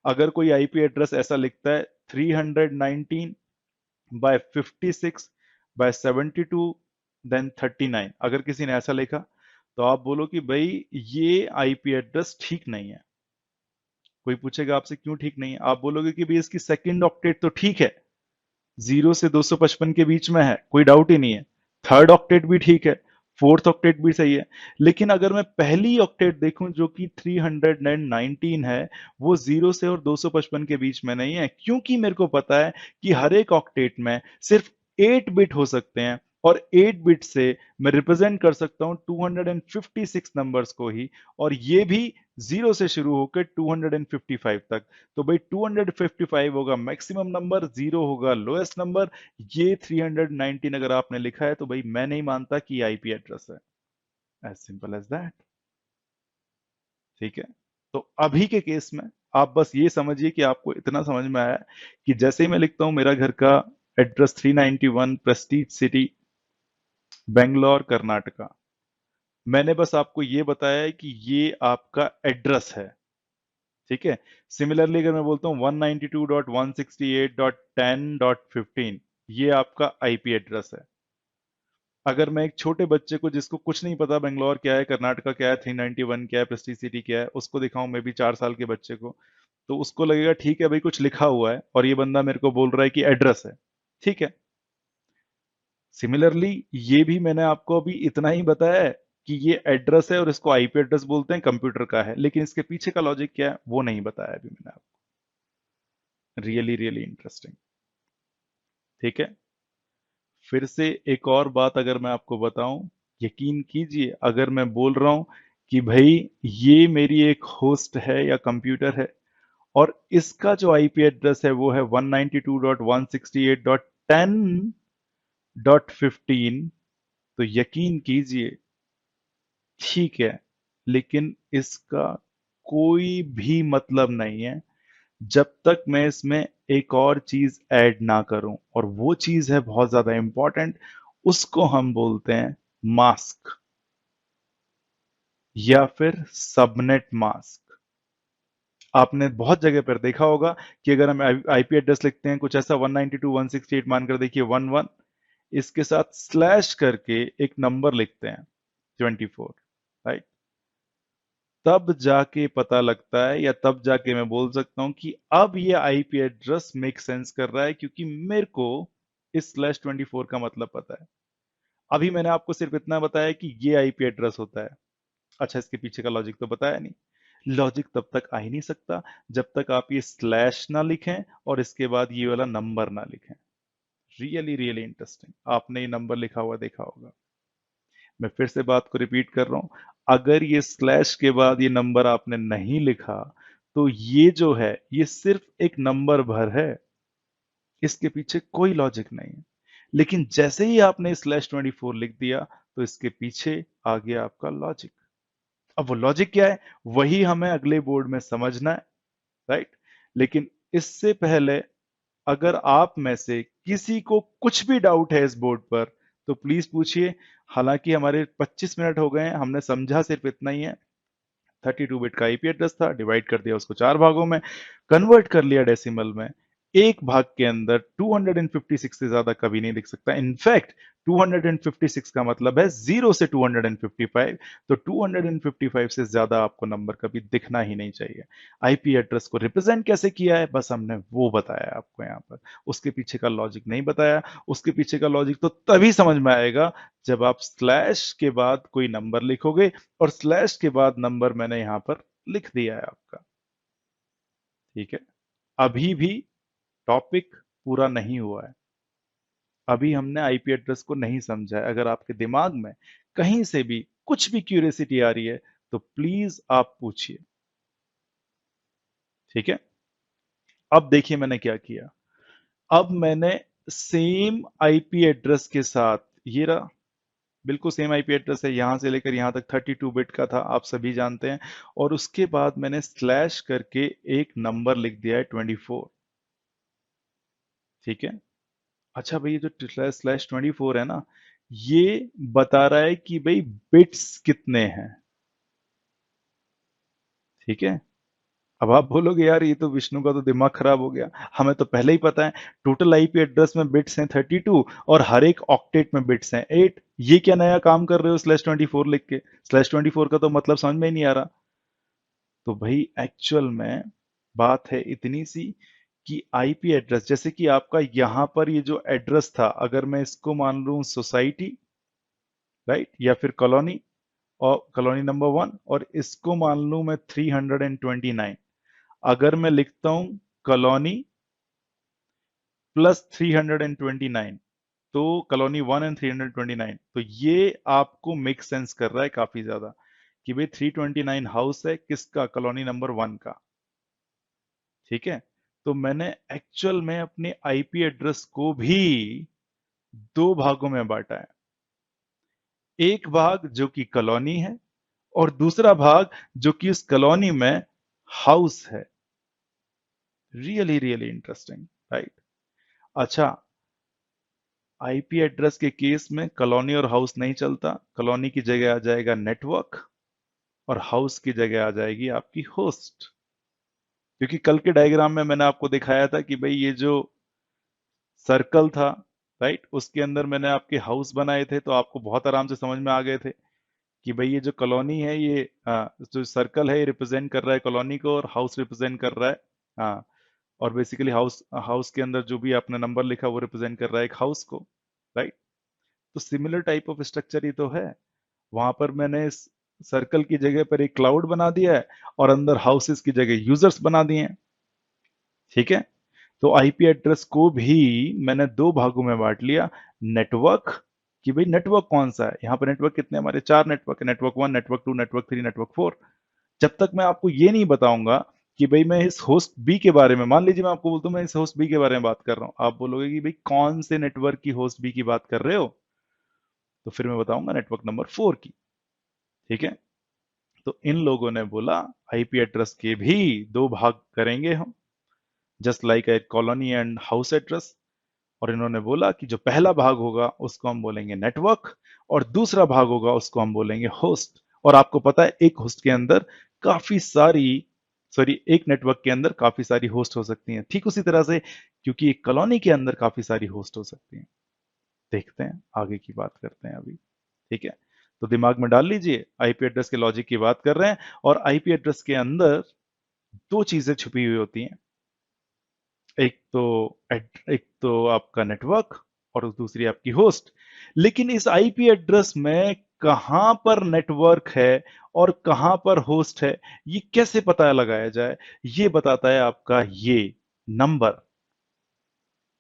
अगर कोई आईपी एड्रेस ऐसा लिखता है 319/56/72 देन 39, अगर किसी ने ऐसा लिखा तो आप बोलो कि भाई ये आईपी एड्रेस ठीक नहीं है। कोई पूछेगा आपसे क्यों ठीक नहीं है, आप बोलोगे कि भाई इसकी सेकंड ऑक्टेट तो ठीक है, जीरो से 255 के बीच में है, कोई डाउट ही नहीं है। थर्ड ऑक्टेट भी ठीक है, फोर्थ ऑक्टेट भी सही है। लेकिन अगर मैं पहली ऑक्टेट देखूं जो कि 319 है, वो जीरो से और 255 के बीच में नहीं है, क्योंकि मेरे को पता है कि हर एक ऑक्टेट में सिर्फ 8 बिट हो सकते हैं। और 8 बिट से मैं रिप्रेजेंट कर सकता हूं 256 नंबर्स को ही, और ये भी जीरो से शुरू होकर 255 तक। तो भाई 255 होगा मैक्सिमम नंबर, जीरो होगा लोएस्ट नंबर। ये 319 अगर आपने लिखा है तो भाई मैं नहीं मानता कि आईपी एड्रेस है। As simple as that. ठीक है। तो अभी के केस में आप बस ये समझिए कि आपको इतना समझ में आया कि जैसे ही मैं लिखता हूं मेरा घर का address 391 Prestige city, Bangalore, Karnataka. मैंने बस आपको ये बताया है कि ये आपका एड्रेस है, ठीक है। सिमिलरली अगर मैं बोलता हूँ 192.168.10.15, ये आपका आईपी एड्रेस है। अगर मैं एक छोटे बच्चे को जिसको कुछ नहीं पता बेंगलोर क्या है, कर्नाटका क्या है, 391 क्या है, प्रेस्टीज सिटी क्या है, उसको दिखाऊं मे बी 4 साल के बच्चे को, तो उसको लगेगा ठीक है भाई कुछ लिखा हुआ है और ये बंदा मेरे को बोल रहा है कि एड्रेस है, ठीक है। सिमिलरली ये भी मैंने आपको अभी इतना ही बताया है कि ये एड्रेस है और इसको आईपी एड्रेस बोलते हैं, कंप्यूटर का है, लेकिन इसके पीछे का लॉजिक क्या है वो नहीं बताया अभी मैंने आपको। रियली रियली इंटरेस्टिंग, ठीक है। फिर से एक और बात अगर मैं आपको बताऊं, यकीन कीजिए अगर मैं बोल रहा हूं कि भाई ये मेरी एक होस्ट है या कंप्यूटर है और इसका जो आईपी एड्रेस है वो है 192.168.10.15, तो यकीन कीजिए ठीक है, लेकिन इसका कोई भी मतलब नहीं है जब तक मैं इसमें एक और चीज ऐड ना करूं, और वो चीज है बहुत ज्यादा इंपॉर्टेंट, उसको हम बोलते हैं मास्क या फिर सबनेट मास्क। आपने बहुत जगह पर देखा होगा कि अगर हम आईपी एड्रेस लिखते हैं कुछ ऐसा 192.168 मानकर देखिए 11, इसके साथ स्लैश करके एक नंबर लिखते हैं 24, राइट। तब जाके पता लगता है या तब जाके मैं बोल सकता हूं कि अब ये आईपी एड्रेस मेक सेंस कर रहा है, क्योंकि मेरे को इस /24 का मतलब पता है। अभी मैंने आपको सिर्फ इतना बताया कि ये आईपी एड्रेस होता है। अच्छा, इसके पीछे का लॉजिक तो बताया नहीं। लॉजिक तब तक आ ही नहीं सकता जब तक आप ये स्लैश ना लिखें और इसके बाद ये वाला नंबर ना लिखें। रियली रियली इंटरेस्टिंग, आपने ये नंबर लिखा हुआ देखा होगा। मैं फिर से बात को रिपीट कर रहा हूं, अगर ये स्लैश के बाद ये नंबर आपने नहीं लिखा तो ये जो है ये सिर्फ एक नंबर भर है, इसके पीछे कोई लॉजिक नहीं है। लेकिन जैसे ही आपने /24 लिख दिया तो इसके पीछे आ गया आपका लॉजिक। अब वो लॉजिक क्या है वही हमें अगले बोर्ड में समझना है, राइट। लेकिन इससे पहले अगर आप में से किसी को कुछ भी डाउट है इस बोर्ड पर तो प्लीज पूछिए। हालांकि हमारे 25 मिनट हो गए हैं, हमने समझा सिर्फ इतना ही है। 32 बिट का आईपी एड्रेस था, डिवाइड कर दिया उसको 4 भागों में, कन्वर्ट कर लिया डेसिमल में। एक भाग के अंदर 256 से ज्यादा कभी नहीं लिख सकता। इनफैक्ट 256 का मतलब है 0 से 255, तो 255 से ज्यादा आपको नंबर कभी दिखना ही नहीं चाहिए। आईपी एड्रेस को रिप्रेजेंट कैसे किया है बस हमने वो बताया आपको यहाँ पर, उसके पीछे का लॉजिक नहीं बताया। उसके पीछे का लॉजिक तो तभी समझ में आएगा जब आप स्लैश के बाद कोई नंबर लिखोगे, और स्लैश के बाद नंबर मैंने यहां पर लिख दिया है आपका, ठीक है। अभी भी टॉपिक पूरा नहीं हुआ है, अभी हमने आईपी एड्रेस को नहीं समझा है। अगर आपके दिमाग में कहीं से भी कुछ भी क्यूरियोसिटी आ रही है तो प्लीज आप पूछिए, ठीक है। अब देखिए मैंने क्या किया। अब मैंने सेम आईपी एड्रेस के साथ, ये रहा बिल्कुल सेम आईपी एड्रेस है, यहां से लेकर यहां तक 32 बिट का था, आप सभी जानते हैं। और उसके बाद मैंने स्लैश करके एक नंबर लिख दिया है 24, ठीक है। अच्छा भाई, ये जो /24 है ना, ये बता रहा है कि भाई बिट्स कितने हैं, ठीक है। अब आप बोलोगे यार ये तो विष्णु का तो दिमाग खराब हो गया, हमें तो पहले ही पता है टोटल आईपी एड्रेस में बिट्स हैं 32 और हर एक ऑक्टेट में बिट्स हैं 8। ये क्या नया काम कर रहे हो /24 लिख के? /24 का तो मतलब समझ में ही नहीं आ रहा। तो भाई एक्चुअल में बात है इतनी सी कि आईपी एड्रेस, जैसे कि आपका यहां पर ये जो एड्रेस था, अगर मैं इसको मान लूं सोसाइटी, राइट, या फिर कॉलोनी, और कॉलोनी नंबर 1, और इसको मान लूं मैं 329। अगर मैं लिखता हूं कॉलोनी +329, तो कॉलोनी 1 एंड 329, तो ये आपको मेक सेंस कर रहा है काफी ज्यादा कि भाई 329 हाउस है किसका, कॉलोनी नंबर 1 का, ठीक है। तो मैंने एक्चुअल में अपने आईपी एड्रेस को भी 2 भागों में बांटा है। एक भाग जो कि कॉलोनी है और दूसरा भाग जो कि उस कॉलोनी में हाउस है। Really really interesting, right. अच्छा, आईपी एड्रेस के केस में कॉलोनी और हाउस नहीं चलता, कॉलोनी की जगह आ जाएगा नेटवर्क और हाउस की जगह आ जाएगी आपकी होस्ट। क्योंकि कल के डायग्राम में मैंने आपको दिखाया था कि भाई ये जो सर्कल था, राइट, उसके अंदर मैंने आपके हाउस बनाए थे, तो आपको बहुत आराम से समझ में आ गए थे कि भाई ये जो कॉलोनी है, ये जो सर्कल है, ये रिप्रेजेंट कर रहा है कॉलोनी को और हाउस रिप्रेजेंट कर रहा है, हाँ, और बेसिकली हाउस हाउस के अंदर जो भी आपने नंबर लिखा वो रिप्रेजेंट कर रहा है एक हाउस को, राइट। तो सिमिलर टाइप ऑफ स्ट्रक्चर ही तो है। वहां पर मैंने इस सर्कल की जगह पर एक क्लाउड बना दिया है और अंदर हाउसेस की जगह यूजर्स बना दिए हैं, ठीक है। तो आईपी एड्रेस को भी मैंने दो भागों में बांट लिया। नेटवर्क, कि भाई नेटवर्क कौन सा है, यहाँ पर नेटवर्क कितने, हमारे चार नेटवर्क है, नेटवर्क 1, नेटवर्क 2, नेटवर्क 3, नेटवर्क 4। जब तक मैं आपको ये नहीं बताऊंगा कि भाई मैं इस होस्ट बी के बारे में, मान लीजिए मैं आपको बोलता हूं मैं इस होस्ट बी के बारे में बात कर रहा हूं, आप बोलोगे कि भाई कौन से नेटवर्क की होस्ट बी की बात कर रहे हो, तो फिर मैं बताऊंगा नेटवर्क नंबर 4 की, ठीक है। तो इन लोगों ने बोला आईपी एड्रेस के भी दो भाग करेंगे हम, just like a colony and house address. और इन्होंने बोला कि जो पहला भाग होगा उसको हम बोलेंगे नेटवर्क और दूसरा भाग होगा उसको हम बोलेंगे होस्ट। और आपको पता है एक होस्ट के अंदर काफी सारी, सॉरी, एक नेटवर्क के अंदर काफी सारी होस्ट हो सकती हैं, ठीक उसी तरह से क्योंकि एक कॉलोनी के अंदर काफी सारी होस्ट हो सकती हैं। देखते हैं आगे की बात करते हैं अभी, ठीक है। तो दिमाग में डाल लीजिए, आईपी एड्रेस के लॉजिक की बात कर रहे हैं और आईपी एड्रेस के अंदर दो चीजें छुपी हुई होती हैं, एक तो आपका नेटवर्क और दूसरी आपकी होस्ट। लेकिन इस आईपी एड्रेस में कहां पर नेटवर्क है और कहां पर होस्ट है, ये कैसे पता लगाया जाए, ये बताता है आपका ये नंबर।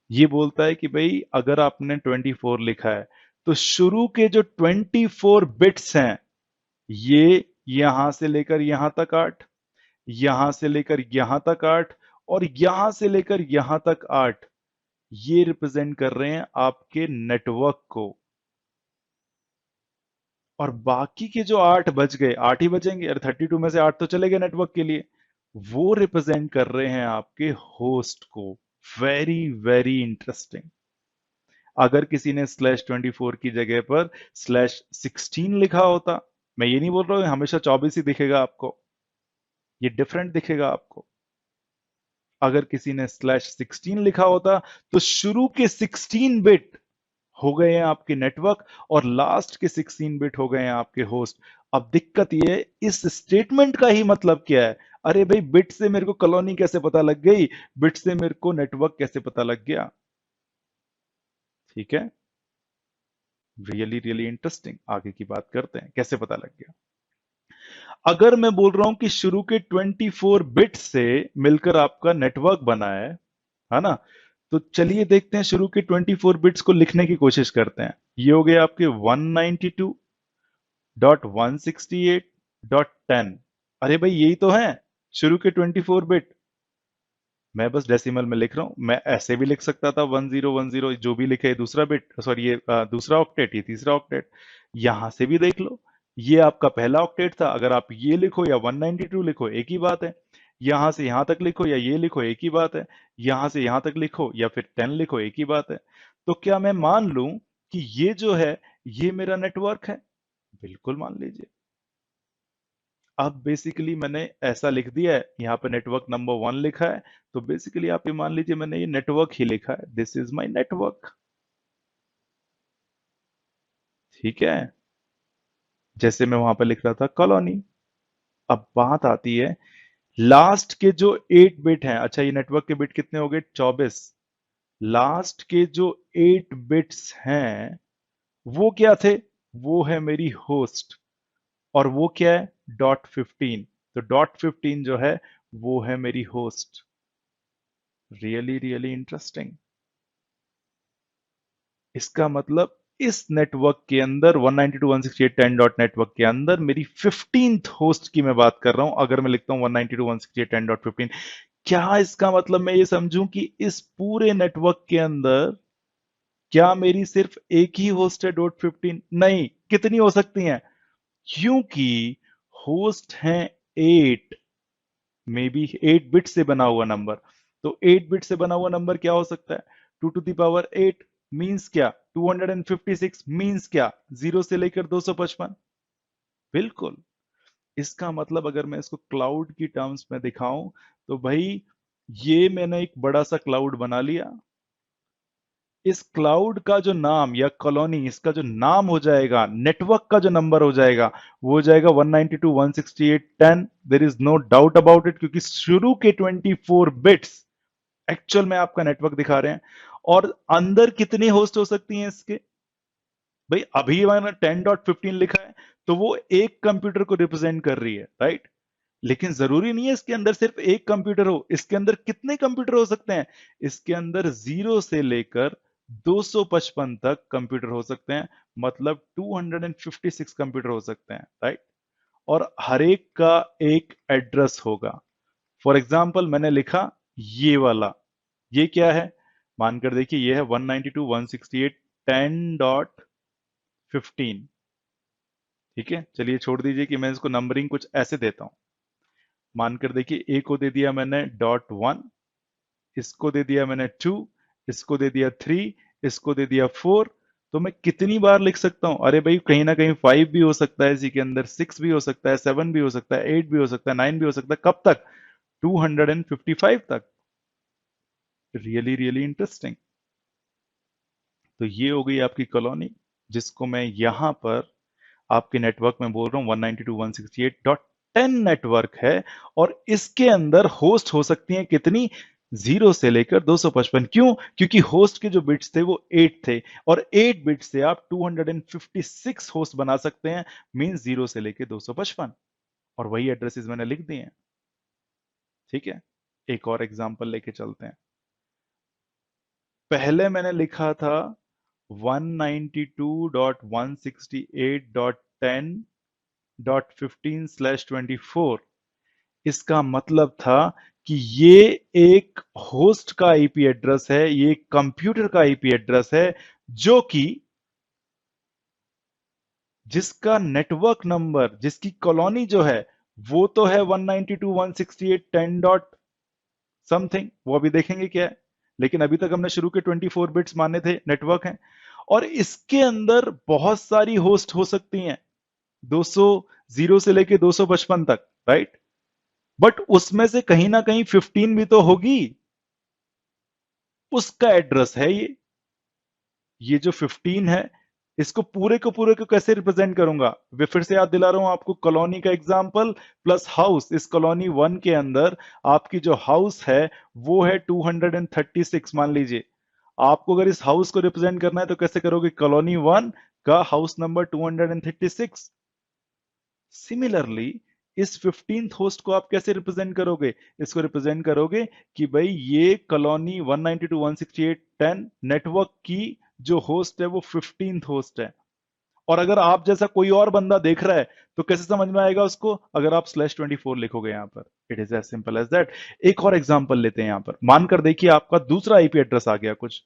ये बोलता है कि भाई अगर आपने 24 लिखा है तो शुरू के जो 24 बिट्स हैं, ये यहां से लेकर यहां तक 8, यहां से लेकर यहां तक 8 और यहां से लेकर यहां तक 8, ये रिप्रेजेंट कर रहे हैं आपके नेटवर्क को। और बाकी के जो 8 बच गए, 8 ही बचेंगे, अरे 32 में से 8 तो चले गए नेटवर्क के लिए, वो रिप्रेजेंट कर रहे हैं आपके होस्ट को। Very very interesting. अगर किसी ने /24 की जगह पर /16 लिखा होता, मैं ये नहीं बोल रहा हूं हमेशा 24 ही दिखेगा आपको, ये डिफरेंट दिखेगा आपको। अगर किसी ने /16 लिखा होता तो शुरू के 16 बिट हो गए हैं आपके नेटवर्क और लास्ट के 16 बिट हो गए हैं आपके होस्ट। अब दिक्कत ये है, इस स्टेटमेंट का ही मतलब क्या है, अरे भाई बिट से मेरे को कॉलोनी कैसे पता लग गई, बिट से मेरे को नेटवर्क कैसे पता लग गया, ठीक है। रियली रियली इंटरेस्टिंग, आगे की बात करते हैं कैसे पता लग गया। अगर मैं बोल रहा हूं कि शुरू के 24 बिट से मिलकर आपका नेटवर्क बना है ना, तो चलिए देखते हैं शुरू के 24 बिट्स को लिखने की कोशिश करते हैं। ये हो गए आपके 192.168.10। अरे भाई यही तो है शुरू के 24 बिट। मैं बस डेसिमल में लिख रहा हूं, मैं ऐसे भी लिख सकता था 1010, जो भी लिखे दूसरा बिट, सॉरी ये दूसरा ऑक्टेट, ये तीसरा ऑक्टेट। यहां से भी देख लो, ये आपका पहला ऑक्टेट था, अगर आप ये लिखो या 192 लिखो एक ही बात है, यहां से यहां तक लिखो या ये लिखो एक ही बात है, यहां से यहां तक लिखो या फिर 10 लिखो एक ही बात है। तो क्या मैं मान लूं कि ये जो है ये मेरा नेटवर्क है? बिल्कुल मान लीजिए। अब बेसिकली मैंने ऐसा लिख दिया है, यहाँ पे नेटवर्क नंबर 1 लिखा है, तो बेसिकली आप ये मान लीजिए मैंने ये नेटवर्क ही लिखा है, दिस इज माय नेटवर्क, ठीक है। जैसे मैं वहां पे लिख रहा था कॉलोनी। अब बात आती है लास्ट के जो 8 बिट हैं, अच्छा ये नेटवर्क के बिट कितने हो गए, 24। लास्ट के जो 8 बिट्स हैं वो क्या थे, वो है मेरी होस्ट। और वो क्या है, .15। तो .15 जो है वो है मेरी होस्ट। Really really interesting. इसका मतलब इस नेटवर्क के अंदर 192.168.10 डॉट नेटवर्क के अंदर मेरी 15th होस्ट की मैं बात कर रहा हूं। अगर मैं लिखता हूं 192.168.10.15, क्या इसका मतलब मैं ये समझूं कि इस पूरे नेटवर्क के अंदर क्या मेरी सिर्फ एक ही होस्ट है .15? नहीं, कितनी हो सकती हैं, क्योंकि होस्ट हैं 8, मे बी 8 बिट से बना हुआ नंबर। तो 8 बिट से बना हुआ नंबर क्या हो सकता है, 2 to the power 8। मींस क्या, 256 मींस क्या, 0 से लेकर 255। बिल्कुल। इसका मतलब अगर मैं इसको क्लाउड की टर्म्स में दिखाऊं तो भाई ये मैंने एक बड़ा सा क्लाउड बना लिया। इस क्लाउड का जो नाम या कॉलोनी, इसका जो नाम हो जाएगा, नेटवर्क का जो नंबर हो जाएगा, वो हो जाएगा 192.168.10। There is no doubt about it, क्योंकि शुरू के 24 बिट्स एक्चुअल में आपका नेटवर्क दिखा रहे हैं। और अंदर कितनी होस्ट हो सकती हैं इसके? भाई अभी मैंने 10.15 लिखा है तो वो एक कंप्यूटर को रिप्रेजेंट कर रही है, राइट? लेकिन जरूरी नहीं है इसके अंदर सिर्फ एक कंप्यूटर हो। इसके अंदर कितने कंप्यूटर हो सकते हैं? इसके अंदर 0 से लेकर 255 तक कंप्यूटर हो सकते हैं, मतलब 256 कंप्यूटर हो सकते हैं, राइट? और हर एक का एक एड्रेस होगा। फॉर एग्जाम्पल मैंने लिखा ये वाला, ये क्या है? मानकर देखिए ये है 192.168.10.15। ठीक है, चलिए छोड़ दीजिए कि मैं इसको नंबरिंग कुछ ऐसे देता हूं। मानकर देखिए ए को दे दिया मैंने .1, इसको दे दिया मैंने 2, इसको दे दिया 3, इसको दे दिया 4। तो मैं कितनी बार लिख सकता हूं? अरे भाई कहीं ना कहीं 5 भी हो सकता है इसी के अंदर, 6 भी हो सकता है, 7 भी हो सकता है, 8 भी हो सकता है, 9 भी हो सकता है। कब तक? 255 तक। Really really interesting. तो ये हो गई आपकी कॉलोनी, जिसको मैं यहां पर आपके नेटवर्क में बोल रहा हूं 192.168.10 नेटवर्क है। और इसके अंदर होस्ट हो सकती हैं कितनी? 0 से लेकर 255। क्यों? क्योंकि होस्ट के जो बिट्स थे वो 8 थे, और 8 बिट से आप 256 होस्ट बना सकते हैं, मींस 0 से लेकर 255। और वही एड्रेसेस मैंने लिख दिए हैं। ठीक है, एक और एग्जांपल लेके चलते हैं। पहले मैंने लिखा था 192.168.10.15/24। इसका मतलब था कि ये एक होस्ट का आईपी एड्रेस है, ये एक कंप्यूटर का आईपी एड्रेस है, जो कि जिसका नेटवर्क नंबर, जिसकी कॉलोनी जो है वो तो है 192.168.10 डॉट समथिंग, वो अभी देखेंगे क्या है। लेकिन अभी तक हमने शुरू के 24 बिट्स माने थे नेटवर्क हैं। और इसके अंदर बहुत सारी होस्ट हो सकती हैं, 200, 0 से लेके 255 तक, राइट? बट उसमें से कहीं ना कहीं 15 भी तो होगी, उसका एड्रेस है ये जो 15 है, इसको पूरे को कैसे रिप्रेजेंट करूंगा? वे फिर से याद दिला रहा हूं आपको कॉलोनी का एग्जांपल प्लस हाउस। इस कॉलोनी 1 के अंदर आपकी जो हाउस है वो है 236 मान लीजिए। आपको अगर इस हाउस को रिप्रेजेंट करना है तो कैसे करोगे? कॉलोनी 1 का हाउस नंबर 236। सिमिलरली इस 15th होस्ट को आप कैसे रिप्रेजेंट करोगे? इसको रिप्रेजेंट करोगे कि भाई ये कॉलोनी 192.168.10 नेटवर्क की जो होस्ट है वो 15th होस्ट है। और अगर आप जैसा कोई और बंदा देख रहा है तो कैसे समझ में आएगा उसको? अगर आप /24 लिखोगे यहां पर। It is as simple as that. एक और एग्जांपल लेते हैं यहां पर। मानकर देखिए आपका दूसरा आईपी एड्रेस आ गया कुछ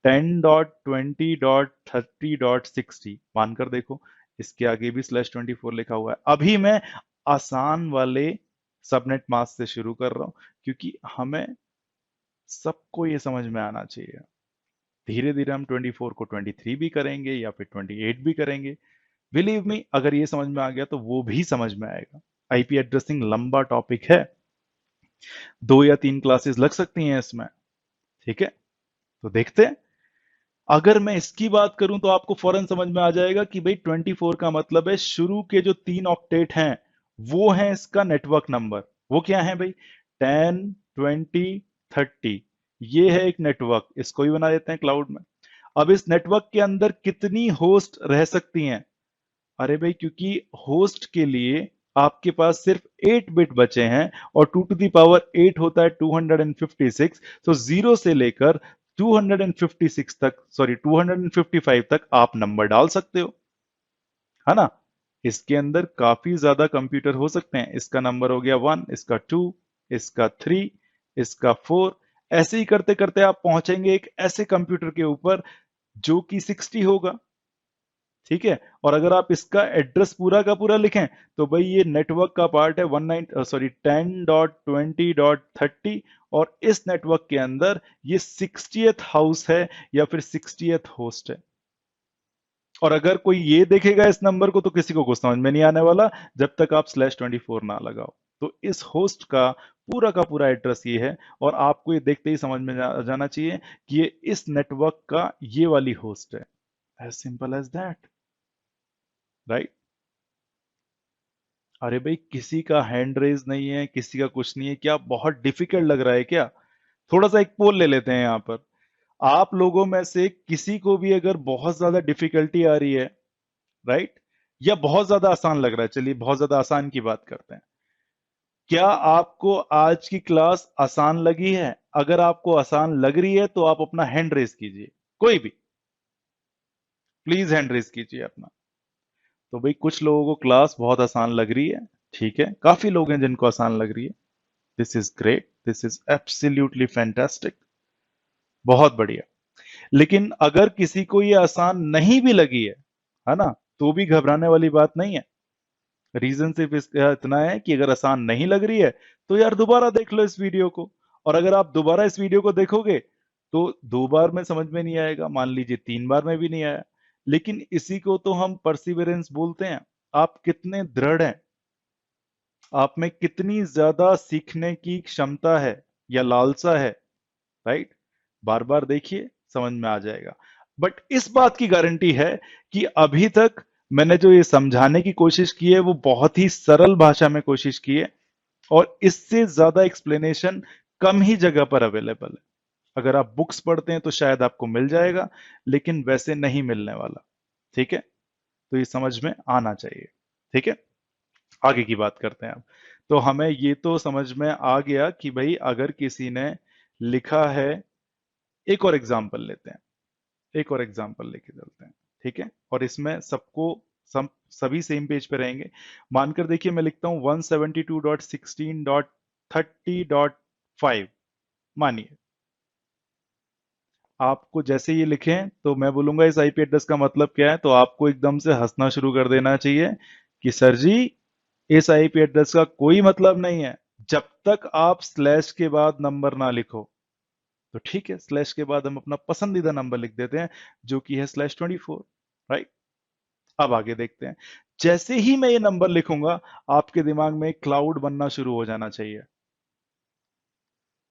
10.20.30.60। मानकर देखो, इसके आगे भी /24 लिखा हुआ है। अभी मैं आसान वाले सबनेट मास्क से शुरू कर रहा हूं, क्योंकि हमें सबको ये समझ में आना चाहिए। धीरे धीरे हम 24 को 23 भी करेंगे या फिर 28 भी करेंगे। बिलीव मी, अगर ये समझ में आ गया तो वो भी समझ में आएगा। आईपी एड्रेसिंग लंबा टॉपिक है, 2 या 3 क्लासेस लग सकती हैं इसमें। ठीक है, तो देखते हैं। अगर मैं इसकी बात करूं तो आपको फौरन समझ में आ जाएगा कि भाई 24 का मतलब है शुरू के जो 3 ऑक्टेट हैं वो है इसका नेटवर्क नंबर। वो क्या है भाई? 10, 20, 30। ये है एक नेटवर्क, इसको भी बना देते हैं क्लाउड में। अब इस नेटवर्क के अंदर कितनी होस्ट रह सकती हैं? अरे भाई क्योंकि होस्ट के लिए आपके पास सिर्फ 8 बिट बचे हैं, और 2 टू दी पावर 8 होता है 256। तो 0 से लेकर 256 तक, सॉरी 255 तक आप नंबर डाल सकते हो, है ना? इसके अंदर काफी ज्यादा कंप्यूटर हो सकते हैं। इसका नंबर हो गया 1, इसका 2, इसका 3, इसका 4। ऐसे ही करते करते आप पहुंचेंगे एक ऐसे कंप्यूटर के ऊपर जो कि 60 होगा। ठीक है। और अगर आप इसका एड्रेस पूरा का पूरा लिखें तो भाई ये नेटवर्क का पार्ट है 10.20.30 और इस नेटवर्क के अंदर ये 60th हाउस है या फिर 60th होस्ट है। और अगर कोई ये देखेगा इस नंबर को तो किसी को कुछ समझ में नहीं आने वाला जब तक आप /24 ना लगाओ। तो इस होस्ट का पूरा एड्रेस ये है और आपको ये देखते ही समझ में जाना चाहिए कि ये इस नेटवर्क का ये वाली होस्ट है। As simple as that, right. अरे भाई किसी का हैंड रेज नहीं है, किसी का कुछ नहीं है, क्या बहुत डिफिकल्ट लग रहा है क्या? थोड़ा सा एक पोल ले लेते हैं यहां पर। आप लोगों में से किसी को भी अगर बहुत ज्यादा डिफिकल्टी आ रही है, राइट, या बहुत ज्यादा आसान लग रहा है, चलिए बहुत ज्यादा आसान की बात करते हैं, क्या आपको आज की क्लास आसान लगी है? अगर आपको आसान लग रही है तो आप अपना हैंड रेज कीजिए, कोई भी, प्लीज हैंड रेज कीजिए अपना। तो भाई कुछ लोगों को क्लास बहुत आसान लग रही है, ठीक है, काफी लोग हैं जिनको आसान लग रही है। This is great, this is absolutely fantastic, बहुत बढ़िया। लेकिन अगर किसी को ये आसान नहीं भी लगी है ना, तो भी घबराने वाली बात नहीं है। रीजन सिर्फ इसका इतना है कि अगर आसान नहीं लग रही है तो यार दोबारा देख लो इस वीडियो को। और अगर आप दोबारा इस वीडियो को देखोगे तो 2 बार में समझ में नहीं आएगा, मान लीजिए 3 बार में भी नहीं आया, लेकिन इसी को तो हम परसिवरेंस बोलते हैं। आप कितने दृढ़ हैं, आप में कितनी ज्यादा सीखने की क्षमता है या लालसा है, राइट। बार बार देखिए, समझ में आ जाएगा। बट इस बात की गारंटी है कि अभी तक मैंने जो ये समझाने की कोशिश की है वो बहुत ही सरल भाषा में कोशिश की है और इससे ज्यादा एक्सप्लेनेशन कम ही जगह पर अवेलेबल है। अगर आप बुक्स पढ़ते हैं तो शायद आपको मिल जाएगा, लेकिन वैसे नहीं मिलने वाला, ठीक है। तो ये समझ में आना चाहिए, ठीक है। आगे की बात करते हैं अब। तो हमें ये तो समझ में आ गया कि भाई अगर किसी ने लिखा है, एक और एग्जाम्पल लेते हैं, एक और एग्जाम्पल लेके चलते हैं, ठीक है। और इसमें सबको सभी सेम पेज पे रहेंगे। मानकर देखिए मैं लिखता हूं 172.16.30.5, मानिए। आपको जैसे ये लिखें तो मैं बोलूंगा इस आईपी एड्रेस का मतलब क्या है, तो आपको एकदम से हंसना शुरू कर देना चाहिए कि सर जी इस आईपी एड्रेस का कोई मतलब नहीं है जब तक आप स्लैश के बाद नंबर ना लिखो। तो ठीक है, स्लैश के बाद हम अपना पसंदीदा नंबर लिख देते हैं जो कि है /24, राइट। अब आगे देखते हैं। जैसे ही मैं ये नंबर लिखूंगा आपके दिमाग में एक क्लाउड बनना शुरू हो जाना चाहिए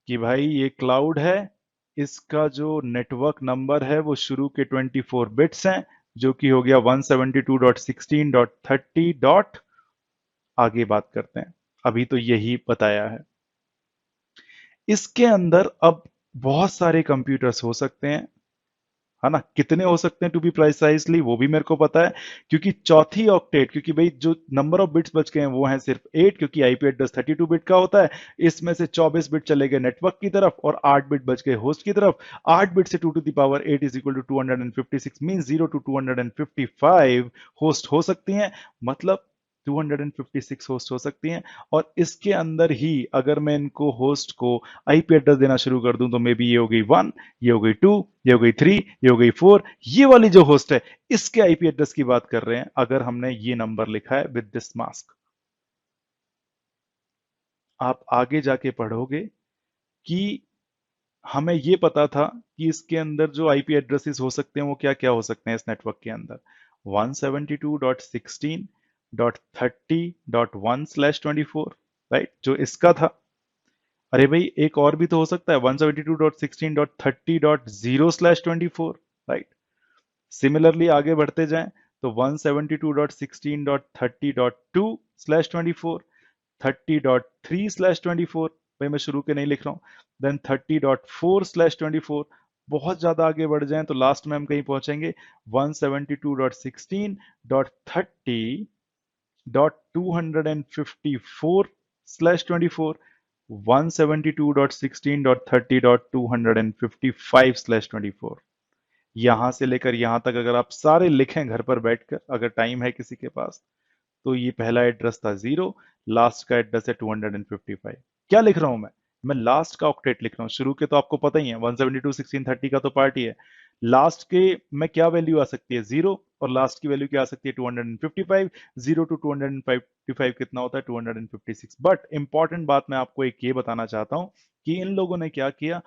कि भाई ये क्लाउड है, इसका जो नेटवर्क नंबर है वो शुरू के 24 बिट्स हैं, जो कि हो गया 172.16.30 डॉट, आगे बात करते हैं। अभी तो यही बताया इसके अंदर। अब बहुत सारे कंप्यूटर्स हो सकते हैं, है ना, कितने हो सकते हैं टू बी प्रिसाइजली वो भी मेरे को पता है, क्योंकि चौथी ऑक्टेट, क्योंकि भाई जो नंबर ऑफ बिट्स बच गए हैं वो हैं सिर्फ 8, क्योंकि आईपी एड्रेस 32 बिट का होता है। इसमें से 24 बिट चले गए नेटवर्क की तरफ और 8 बिट बच गए होस्ट की तरफ। 8 बिट से 2 to the power 8 is equal to 256, mean 0 to 255 host हो सकती हैं, मतलब 256 होस्ट हो सकती हैं। और इसके अंदर ही अगर मैं इनको होस्ट को आईपी एड्रेस देना शुरू कर दूं तो मे बी ये हो गई 1, ये हो गई 2, ये हो गई 3, ये हो गई 4। ये वाली जो होस्ट है इसके आईपी एड्रेस की बात कर रहे हैं अगर हमने ये नंबर लिखा है विद दिस मास्क। आप आगे जाके पढ़ोगे कि हमें ये पता था कि इसके अंदर जो आईपी एड्रेसेस हो सकते हैं वो क्या क्या हो सकते हैं इस नेटवर्क के अंदर। 172.16.30.1/24, राइट, जो इसका था। अरे भाई एक और भी तो हो सकता है 172.16.30.0/24, राइट। सिमिलरली आगे बढ़ते जाएं तो 172.16.30.2/24, 30.3/24, भाई मैं शुरू के नहीं लिख रहा हूं, देन 30.4/24। बहुत ज्यादा आगे बढ़ जाएं तो लास्ट में हम कहीं पहुंचेंगे 172.16.30.254/24, 172.16.30.255/24। यहां से लेकर यहां तक अगर आप सारे लिखें घर पर बैठकर, अगर टाइम है किसी के पास, तो ये पहला एड्रेस था 0, लास्ट का एड्रेस है 255। क्या लिख रहा हूं मैं लास्ट का ऑक्टेट लिख रहा हूं, शुरू के तो आपको पता ही है 172.16.30 का तो पार्ट ही है, लास्ट के में क्या वैल्यू आ सकती है, 0, और लास्ट की वैल्यू क्या आ सकती है, 255। 0 to 255 कितना होता है, 256। बट इंपॉर्टेंट बात मैं आपको एक ये बताना चाहता हूं कि इन लोगों ने क्या किया,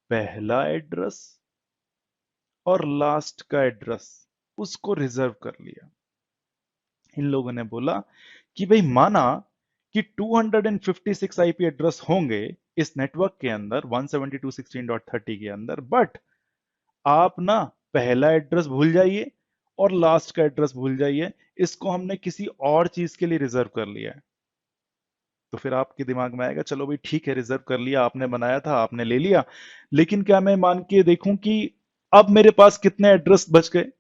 पहला एड्रेस और लास्ट का एड्रेस उसको रिजर्व कर लिया। इन लोगों ने बोला कि भाई माना कि 256 आईपी एड्रेस होंगे इस नेटवर्क के अंदर 172.16.30 के अंदर, बट आप ना पहला एड्रेस भूल जाइए और लास्ट का एड्रेस भूल जाइए, इसको हमने किसी और चीज के लिए रिजर्व कर लिया है। तो फिर आपके दिमाग में आएगा, चलो भाई ठीक है, रिजर्व कर लिया, आपने बनाया था, आपने ले लिया, लेकिन क्या मैं मान के देखूं कि अब मेरे पास कितने एड्रेस बच गए।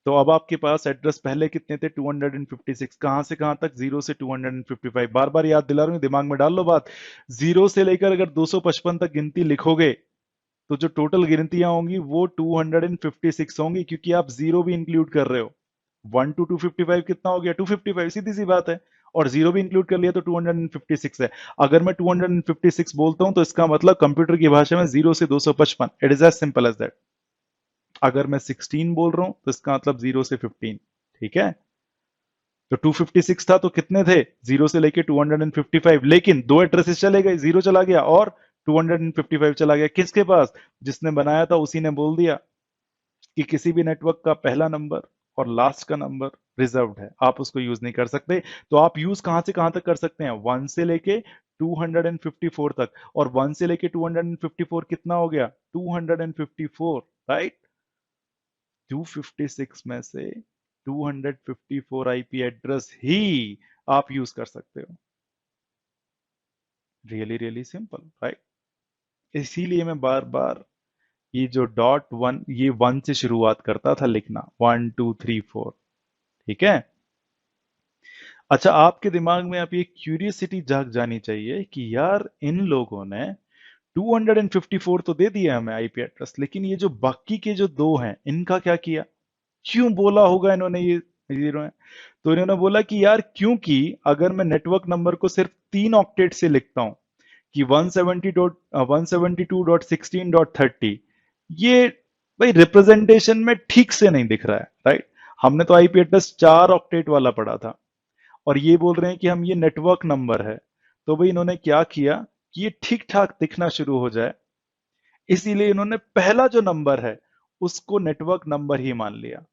तो अब आपके पास एड्रेस पहले कितने थे, 256, कहां से कहां तक, 0 से 255। बार बार याद दिला रहा हूं, दिमाग में डाल लो बात। 0 से लेकर अगर 255 तक गिनती लिखोगे तो जो टोटल गिनतियां होंगी वो 256 होंगी, क्योंकि आप जीरो भी इंक्लूड कर रहे हो। 1 to 255 कितना हो गया, 255, सीधी सी बात है। और जीरो भी इंक्लूड कर लिया तो 256 है। अगर मैं 256 बोलता हूं तो इसका मतलब कंप्यूटर की भाषा में 0 से 255, it is as simple as that. अगर मैं 16 बोल रहा हूं तो इसका मतलब 0 से 15। ठीक है, तो 256 था तो कितने थे, 0 से लेके 255, लेकिन दो एड्रेसेस चले गए, 0 चला गया और 255 चला गया। किसके पास, जिसने बनाया था उसी ने बोल दिया कि किसी भी नेटवर्क का पहला नंबर और लास्ट का नंबर रिजर्व्ड है, आप उसको यूज नहीं कर सकते। तो आप यूज कहां से कहां तक कर सकते हैं, 1 से लेके 254 तक। और 1 से लेके 254 कितना हो गया, 254, राइट। 256 में से 254 आईपी एड्रेस ही आप यूज कर सकते हो। Really really simple, right. इसीलिए मैं बार बार ये जो डॉट वन, ये वन से शुरुआत करता था लिखना, 1 2 3 4। ठीक है। अच्छा, आपके दिमाग में अब ये क्यूरियोसिटी जाग जानी चाहिए कि यार इन लोगों ने 254 तो दे दिया हमें आईपी एड्रेस, लेकिन ये जो बाकी के जो दो हैं इनका क्या किया, क्यों बोला होगा इन्होंने ये जीरो है। तो इन्होंने बोला कि यार क्योंकि अगर मैं नेटवर्क नंबर को सिर्फ 3 ऑक्टेट से लिखता हूं कि 172.16.30, ये भाई रिप्रेजेंटेशन में ठीक से नहीं दिख रहा है, राइट। हमने तो आईपी एड्रेस 4 ऑक्टेट वाला पढ़ा था, और ये बोल रहे हैं कि हम ये नेटवर्क नंबर है। तो भाई इन्होंने क्या किया कि ये ठीक ठाक दिखना शुरू हो जाए, इसीलिए इन्होंने पहला जो नंबर है उसको नेटवर्क नंबर ही मान लिया,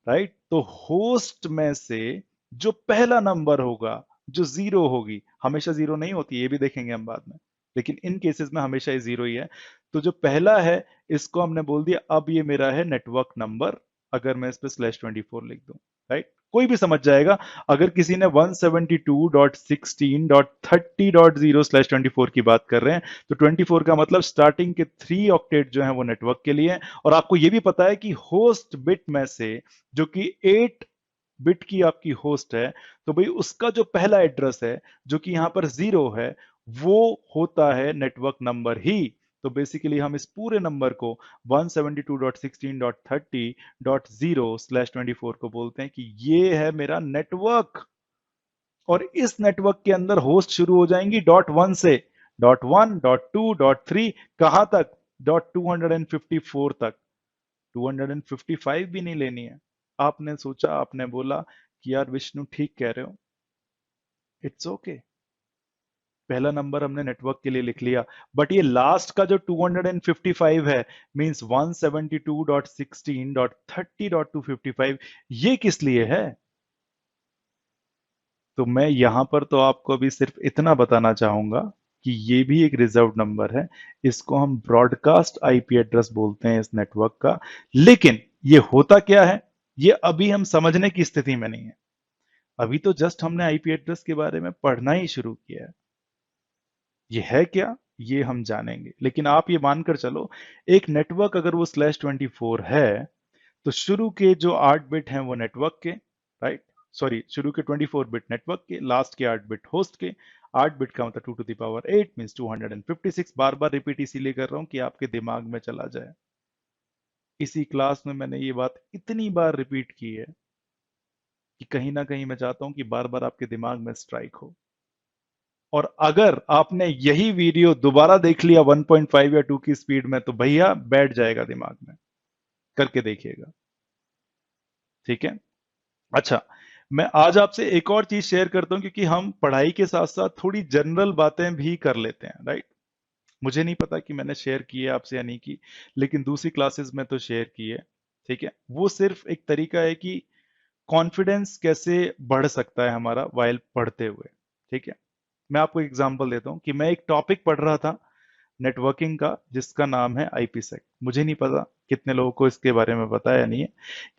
राइट। तो होस्ट में से जो पहला नंबर होगा, जो जीरो होगी, हमेशा जीरो नहीं होती, ये भी देखेंगे हम बाद में, लेकिन इन केसेस में हमेशा ये जीरो ही है। तो जो पहला है इसको हमने बोल दिया अब ये मेरा है नेटवर्क नंबर। अगर मैं इस पे /24 लिख दूं, राइट, कोई भी समझ जाएगा। अगर किसी ने 172.16.30.0/24 की बात कर रहे हैं तो 24 का मतलब स्टार्टिंग के 3 ऑक्टेट जो है वो नेटवर्क के लिए है। और आपको ये भी पता है कि होस्ट बिट में से जो कि 8 बिट की आपकी होस्ट है, तो भाई उसका जो पहला एड्रेस है जो कि यहां पर 0 है, वो होता है नेटवर्क नंबर ही। तो बेसिकली हम इस पूरे नंबर को 172.16.30.0/24 को बोलते हैं कि ये है मेरा नेटवर्क। और इस नेटवर्क के अंदर होस्ट शुरू हो जाएंगी .1 से, .1, .2, .3, कहां तक, .254 तक। 255 भी नहीं लेनी है। आपने सोचा, आपने बोला कि यार विष्णु ठीक कह रहे हो, इट्स ओके, पहला नंबर हमने नेटवर्क के लिए लिख लिया, बट ये लास्ट का जो 255 है, मींस 172.16.30.255, ये किस लिए है। तो मैं यहां पर तो आपको अभी सिर्फ इतना बताना चाहूंगा कि ये भी एक रिजर्व्ड नंबर है। इसको हम ब्रॉडकास्ट आईपी एड्रेस बोलते हैं इस नेटवर्क का। लेकिन ये होता क्या है, ये अभी हम समझने की स्थिति में नहीं है। अभी तो जस्ट हमने आईपी एड्रेस के बारे में पढ़ना ही शुरू किया है। ये है क्या, ये हम जानेंगे। लेकिन आप ये मानकर चलो, एक नेटवर्क अगर वो /24 है तो शुरू के जो 8 बिट हैं वो नेटवर्क के, राइट, सॉरी, शुरू के 24 बिट नेटवर्क के, लास्ट के 8 बिट होस्ट के। 8 बिट का मतलब 2 to the power 8 means 256। Bar bar repeat इसीलिए कर रहा हूं कि आपके दिमाग में चला जाए। इसी क्लास में मैंने ये बात इतनी बार रिपीट की है कि कहीं ना कहीं मैं चाहता हूं कि बार बार आपके दिमाग में स्ट्राइक हो। और अगर आपने यही वीडियो दोबारा देख लिया 1.5 या 2 की स्पीड में तो भैया बैठ जाएगा दिमाग में। करके देखिएगा, ठीक है। अच्छा, मैं आज आपसे एक और चीज शेयर करता हूं, क्योंकि हम पढ़ाई के साथ साथ थोड़ी जनरल बातें भी कर लेते हैं, राइट। मुझे नहीं पता कि मैंने शेयर की है आपसे या नहीं की, लेकिन दूसरी क्लासेस में तो शेयर की है, ठीक है। वो सिर्फ एक तरीका है कि कॉन्फिडेंस कैसे बढ़ सकता है हमारा वाइल पढ़ते हुए, ठीक है। मैं आपको एग्जांपल देता हूं कि मैं एक टॉपिक पढ़ रहा था नेटवर्किंग का, जिसका नाम है आईपीसेक। मुझे नहीं पता कितने लोगों को इसके बारे में पता है या नहीं है।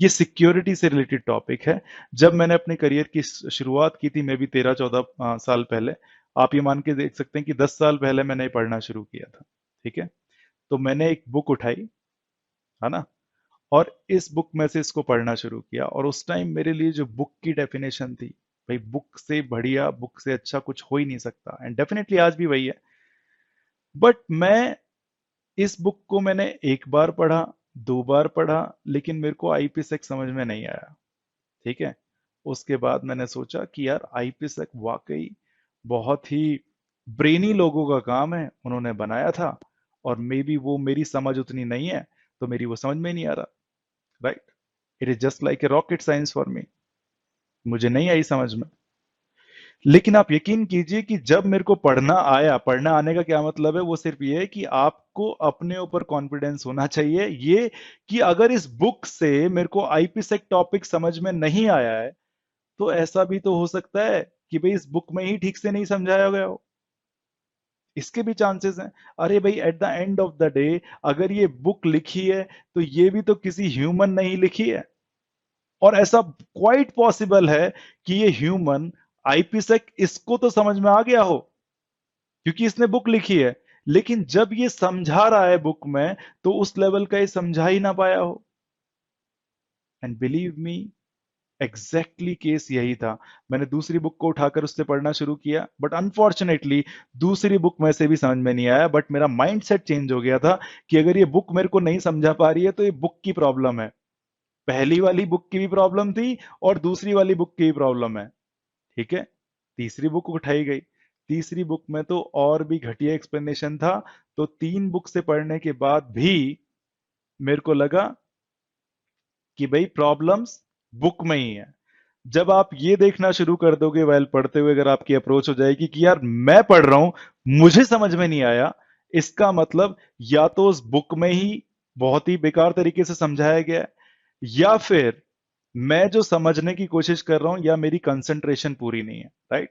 ये सिक्योरिटी से रिलेटेड टॉपिक है। जब मैंने अपने करियर की शुरुआत की थी, मैं भी 13-14 साल पहले, आप ये मान के देख सकते हैं कि 10 साल पहले मैंने पढ़ना शुरू किया था, ठीक है। तो मैंने एक बुक उठाई, है ना, और इस बुक में से इसको पढ़ना शुरू किया। और उस टाइम मेरे लिए जो बुक की डेफिनेशन थी, भाई बुक से बढ़िया, बुक से अच्छा कुछ हो ही नहीं सकता, एंड डेफिनेटली आज भी वही है। बट मैं इस बुक को मैंने एक बार पढ़ा, 2 बार पढ़ा, लेकिन मेरे को आईपीसेक समझ में नहीं आया, ठीक है। उसके बाद मैंने सोचा कि यार आईपीसेक वाकई बहुत ही ब्रेनी लोगों का काम है, उन्होंने बनाया था, और मे बी वो मेरी समझ उतनी नहीं है, तो मेरी वो समझ में नहीं आ रहा, right. It is just like a rocket science for me, मुझे नहीं आई समझ में। लेकिन आप यकीन कीजिए कि जब मेरे को पढ़ना आया, पढ़ना आने का क्या मतलब है, वो सिर्फ ये है कि आपको अपने ऊपर कॉन्फिडेंस होना चाहिए, ये कि अगर इस बुक से मेरे को आईपीसेक टॉपिक समझ में नहीं आया है, तो ऐसा भी तो हो सकता है कि भाई इस बुक में ही ठीक से नहीं समझाया गया हो, इसके भी चांसेस हैं। अरे भाई, eight the end of the day, अगर ये बुक लिखी है तो ये भी तो किसी ह्यूमन ने ही लिखी है, और ऐसा क्वाइट पॉसिबल है कि ये ह्यूमन आईपीसेक इसको तो समझ में आ गया हो, क्योंकि इसने बुक लिखी है, लेकिन जब ये समझा रहा है बुक में, तो उस लेवल का ये समझा ही ना पाया हो। And believe me, exactly case यही था। मैंने दूसरी बुक को उठाकर उससे पढ़ना शुरू किया, बट अनफॉर्चुनेटली दूसरी बुक में से भी समझ में नहीं आया। बट मेरा माइंड सेट चेंज हो गया था कि अगर ये बुक मेरे को नहीं समझा पा रही है तो ये बुक की प्रॉब्लम है। पहली वाली बुक की भी प्रॉब्लम थी और दूसरी वाली बुक की भी प्रॉब्लम है, ठीक है। तीसरी बुक उठाई गई, तीसरी बुक में तो और भी घटिया एक्सप्लेनेशन था। तो 3 बुक से पढ़ने के बाद भी मेरे को लगा कि भाई प्रॉब्लम्स बुक में ही है। जब आप ये देखना शुरू कर दोगे वाइल पढ़ते हुए, अगर आपकी अप्रोच हो जाएगी कि यार मैं पढ़ रहा हूं, मुझे समझ में नहीं आया, इसका मतलब या तो उस बुक में ही बहुत ही बेकार तरीके से समझाया गया है, या फिर मैं जो समझने की कोशिश कर रहा हूं, या मेरी कंसंट्रेशन पूरी नहीं है, राइट।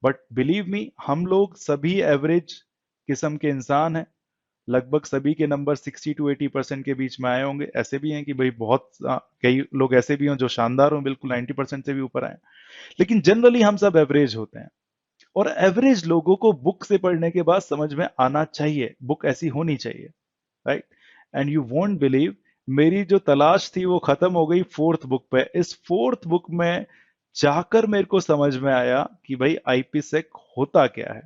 बट बिलीव मी, हम लोग सभी एवरेज किस्म के इंसान हैं। लगभग सभी के नंबर 60 to 80% के बीच में आए होंगे। ऐसे भी हैं कि भाई बहुत कई लोग ऐसे भी हों जो शानदार हों, बिल्कुल 90% से भी ऊपर आए, लेकिन जनरली हम सब एवरेज होते हैं। और एवरेज लोगों को बुक से पढ़ने के बाद समझ में आना चाहिए, बुक ऐसी होनी चाहिए, right. And you won't believe, मेरी जो तलाश थी वो खत्म हो गई 4th बुक पे। इस 4th बुक में जाकर मेरे को समझ में आया कि भाई आईपीसेक होता क्या है।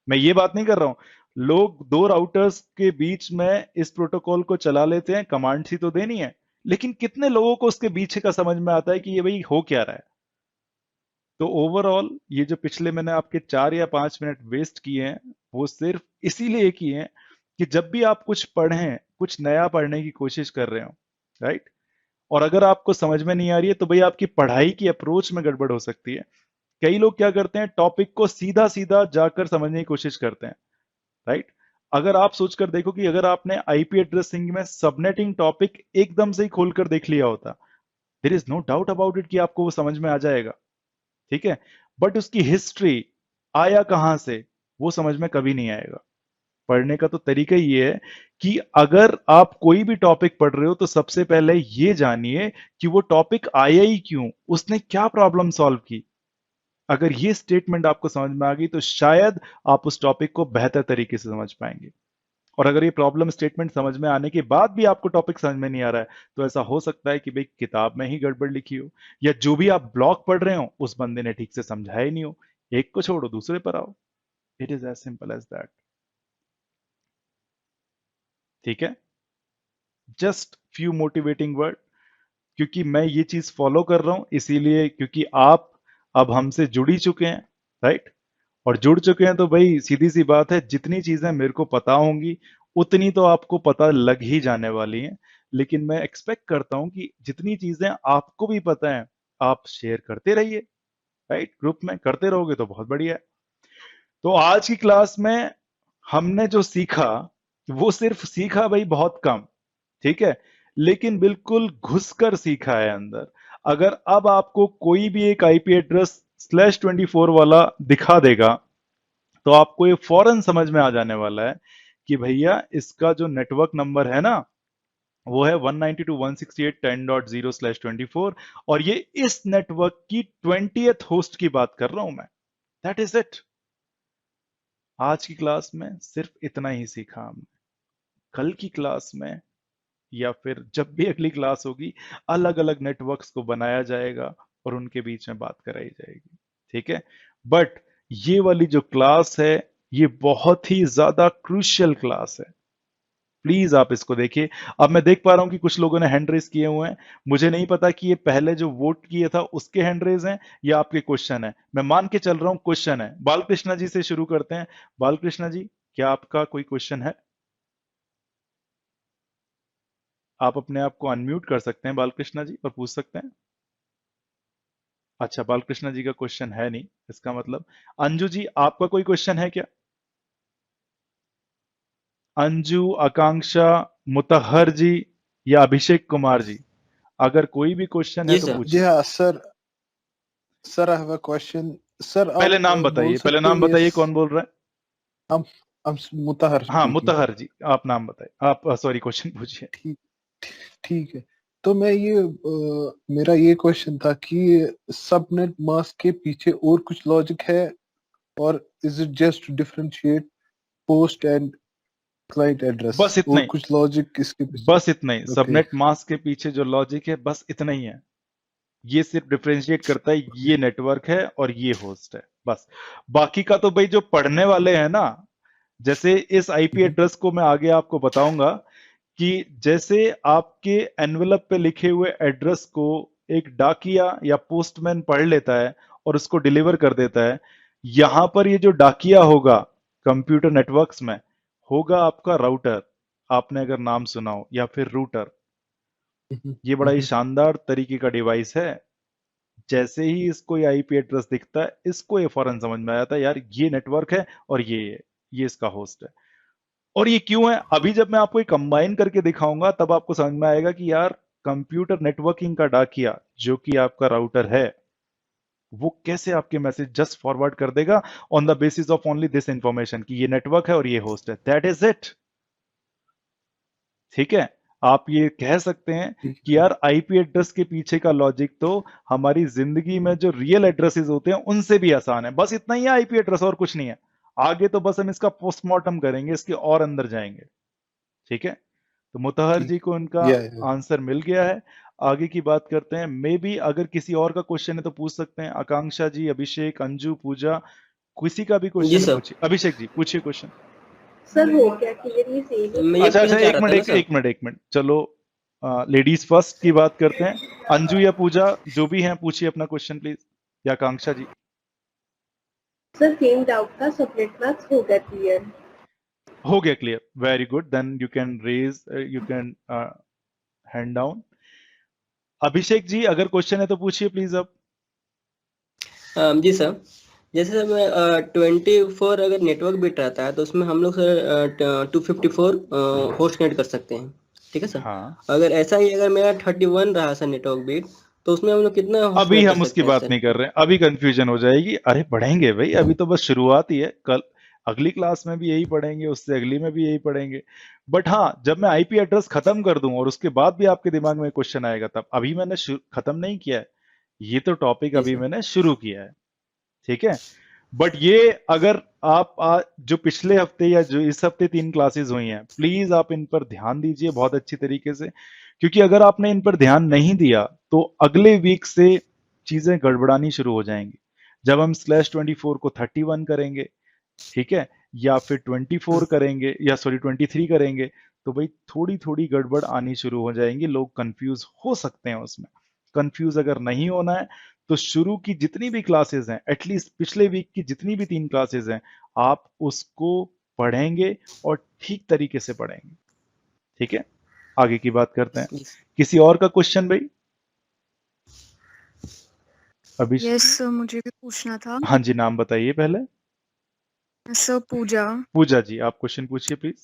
मैं ये बात नहीं कर रहा हूं, लोग 2 राउटर्स के बीच में इस प्रोटोकॉल को चला लेते हैं, कमांड सी तो देनी है, लेकिन कितने लोगों को उसके पीछे का समझ में आता है कि ये भाई हो क्या रहा है। तो ओवरऑल ये जो पिछले मैंने आपके 4 या 5 मिनट वेस्ट किए हैं, वो सिर्फ इसीलिए किए हैं कि जब भी आप कुछ पढ़ें, कुछ नया पढ़ने की कोशिश कर रहे हो, राइट, और अगर आपको समझ में नहीं आ रही है, तो भाई आपकी पढ़ाई की अप्रोच में गड़बड़ हो सकती है। कई लोग क्या करते हैं, टॉपिक को सीधा सीधा जाकर समझने की कोशिश करते हैं, राइट। अगर आप सोचकर देखो कि अगर आपने आईपी एड्रेसिंग में सबनेटिंग टॉपिक एकदम से ही खोलकर देख लिया होता, there is no doubt about it कि आपको वो समझ में आ जाएगा, ठीक है। बट उसकी हिस्ट्री, आया कहां से, वो समझ में कभी नहीं आएगा। पढ़ने का तो तरीका ये है कि अगर आप कोई भी टॉपिक पढ़ रहे हो, तो सबसे पहले ये जानिए कि वो टॉपिक आया ही क्यों, उसने क्या प्रॉब्लम सॉल्व की। अगर ये स्टेटमेंट आपको समझ में आ गई, तो शायद आप उस टॉपिक को बेहतर तरीके से समझ पाएंगे। और अगर ये प्रॉब्लम स्टेटमेंट समझ में आने के बाद भी आपको टॉपिक समझ में नहीं आ रहा है, तो ऐसा हो सकता है कि भाई किताब में ही गड़बड़ लिखी हो, या जो भी आप ब्लॉग पढ़ रहे हो उस बंदे ने ठीक से समझाया ही नहीं हो। एक को छोड़ो, दूसरे पर आओ। It is as simple as that, ठीक है। जस्ट फ्यू मोटिवेटिंग वर्ड, क्योंकि मैं ये चीज फॉलो कर रहा हूं, इसीलिए क्योंकि आप अब हमसे जुड़ ही चुके हैं, राइट। और जुड़ चुके हैं तो भाई सीधी सी बात है, जितनी चीजें मेरे को पता होंगी उतनी तो आपको पता लग ही जाने वाली हैं। लेकिन मैं एक्सपेक्ट करता हूं कि जितनी चीजें आपको भी पता है आप शेयर करते रहिए, राइट? ग्रुप में करते रहोगे तो बहुत बढ़िया है। तो आज की क्लास में हमने जो सीखा वो सिर्फ सीखा भाई बहुत कम, ठीक है, लेकिन बिल्कुल घुसकर सीखा है अंदर। अगर अब आपको कोई भी एक आईपी एड्रेस /24 वाला दिखा देगा तो आपको ये फौरन समझ में आ जाने वाला है कि भैया इसका जो नेटवर्क नंबर है ना वो है 192.168.10/24, और ये इस नेटवर्क की 20th होस्ट की बात कर रहा हूं मैं। That is it. आज की क्लास में सिर्फ इतना ही सीखा हमने। कल की क्लास में या फिर जब भी अगली क्लास होगी अलग अलग नेटवर्क्स को बनाया जाएगा और उनके बीच में बात कराई जाएगी, ठीक है? बट ये वाली जो क्लास है ये बहुत ही ज्यादा क्रूशियल क्लास है। प्लीज आप इसको देखिए। अब मैं देख पा रहा हूं कि कुछ लोगों ने हैंड रेज किए हुए हैं। मुझे नहीं पता कि ये पहले जो वोट किए था उसके हैंड रेज हैं या आपके क्वेश्चन है। मैं मान के चल रहा हूं क्वेश्चन है। बालकृष्णा जी से शुरू करते हैं। बालकृष्णा जी, क्या आपका कोई क्वेश्चन है? आप अपने आप को अनम्यूट कर सकते हैं बालकृष्णा जी और पूछ सकते हैं। अच्छा, बालकृष्णा जी का क्वेश्चन है नहीं, इसका मतलब अंजू जी आपका कोई क्वेश्चन है क्या? अंजू, आकांक्षा, मुतहर जी या अभिषेक कुमार जी, अगर कोई भी क्वेश्चन है जी तो सर। जी पूछिए। हाँ sir. Sir I have a question. Sir पहले आप नाम बोल बताइए, पहले सकते हैं नाम ये बताइए कौन बोल रहा है? हम हम मुताहर हाँ, स्पीकिंग। मुतहर जी, आप नाम बताइए, आप सॉरी क्वेश्चन पूछिए। ठीक ठीक है। तो मैं ये मेरा ये क्वेश्चन था कि सबनेट मास्क के पीछे और कुछ लॉजिक है, और is it just to differentiate post and client address, बस इतना और ही, कुछ लॉजिक इसके पीछे? बस इतना ही। ओके। सबनेट मास्क के पीछे जो लॉजिक है बस इतना ही है। ये सिर्फ डिफरेंशिएट करता है ये नेटवर्क है और ये होस्ट है, बस। बाकी का तो भाई जो पढ़ने वाले हैं ना, जैसे इस आईपी एड्रेस को मैं आगे आपको बताऊंगा कि जैसे आपके एनवेलप पे लिखे हुए एड्रेस को एक डाकिया या पोस्टमैन पढ़ लेता है और उसको डिलीवर कर देता है, यहां पर ये जो डाकिया होगा कंप्यूटर नेटवर्क्स में होगा आपका राउटर। आपने अगर नाम सुना हो, या फिर रूटर। ये बड़ा ही शानदार तरीके का डिवाइस है। जैसे ही इसको ये आईपी एड्रेस दिखता है इसको ये फौरन समझ में आ जाता है, यार ये नेटवर्क है और ये इसका होस्ट है। और ये क्यों है, अभी जब मैं आपको ये कंबाइन करके दिखाऊंगा तब आपको समझ में आएगा कि यार कंप्यूटर नेटवर्किंग का डाकिया जो कि आपका राउटर है वो कैसे आपके मैसेज जस्ट फॉरवर्ड कर देगा on the basis of only this information कि ये नेटवर्क है और ये होस्ट है। दैट इज इट, ठीक है? आप ये कह सकते हैं ठीक कि है। यार आईपी एड्रेस के पीछे का लॉजिक तो हमारी जिंदगी में जो रियल एड्रेसेस होते हैं उनसे भी आसान है। बस इतना ही है आईपी एड्रेस, और कुछ नहीं है। आगे तो बस हम इसका पोस्टमार्टम करेंगे, इसके और अंदर जाएंगे, ठीक है? तो मुतहर जी ठीक। को इनका या आंसर मिल गया है। आगे की बात करते हैं। मे बी अगर किसी और का क्वेश्चन है तो पूछ सकते हैं। आकांक्षा जी, अभिषेक, अंजू, पूजा, किसी का भी जी क्वेश्चन है सर। पूछिए। अभिषेक जी पूछिए क्वेश्चन। सर हो गया क्लियर, ये सेम ही मैं ये अच्छा क्वेश्चन अच्छा, पूछना चाह एक रहा था मिनट, ना एक सर। एक मिनट, एक मिनट, चलो लेडीज फर्स्ट की बात करते हैं। अंजू या पूजा जो भी हैं पूछिए अपना क्वेश्चन प्लीज, या Akanksha ji. Sir same doubt था, सबनेट मास्क हो गया क्लियर। हो गया clear, very good, then you can raise, you can hand down. Abhishek ji अगर क्वेश्चन है तो पूछिए प्लीज अब। जी सर। जैसे सर मैं 24 अगर नेटवर्क बिट रहता है तो उसमें हम लोग सर 254 होस्ट कनेक्ट कर सकते हैं, ठीक है सर। हाँ, अगर ऐसा ही अगर मेरा 31 रहा सर नेटवर्क बिट, तो उसमें हम लोग कितना होस्ट अभी कनेक्ट कर हम उसकी सकते हैं बात सर? नहीं कर रहे हैं, अभी कंफ्यूजन हो जाएगी। अरे पढ़ेंगे भाई, अभी तो बस शुरुआत ही है। कल अगली क्लास में भी यही पढ़ेंगे, उससे अगली में भी यही पढ़ेंगे। बट हाँ, जब मैं आईपी एड्रेस खत्म कर दूं और उसके बाद भी आपके दिमाग में क्वेश्चन आएगा तब। अभी मैंने खत्म नहीं किया है, ये तो टॉपिक जी अभी सर। मैंने शुरू किया है, ठीक है? बट ये अगर आप जो पिछले हफ्ते या जो इस हफ्ते 3 क्लासेस हुई हैं, प्लीज आप इन पर ध्यान दीजिए बहुत अच्छी तरीके से। क्योंकि अगर आपने इन पर ध्यान नहीं दिया तो अगले वीक से चीजें गड़बड़ानी शुरू हो जाएंगी। जब हम /24 को 31 करेंगे, ठीक है, या फिर 24 करेंगे, या सॉरी 23 करेंगे, तो भाई थोड़ी थोड़ी गड़बड़ आनी शुरू हो जाएंगी, लोग कंफ्यूज हो सकते हैं उसमें। कंफ्यूज अगर नहीं होना है तो शुरू की जितनी भी क्लासेस हैं, एटलीस्ट पिछले वीक की जितनी भी 3 क्लासेस हैं, आप उसको पढ़ेंगे और ठीक तरीके से पढ़ेंगे। ठीक है, आगे की बात करते हैं। जी किसी और का क्वेश्चन भाई? अभी यस सर, मुझे भी पूछना था। हाँ जी, नाम बताइए पहले। सर पूजा। पूजा जी, आप क्वेश्चन पूछिए प्लीज।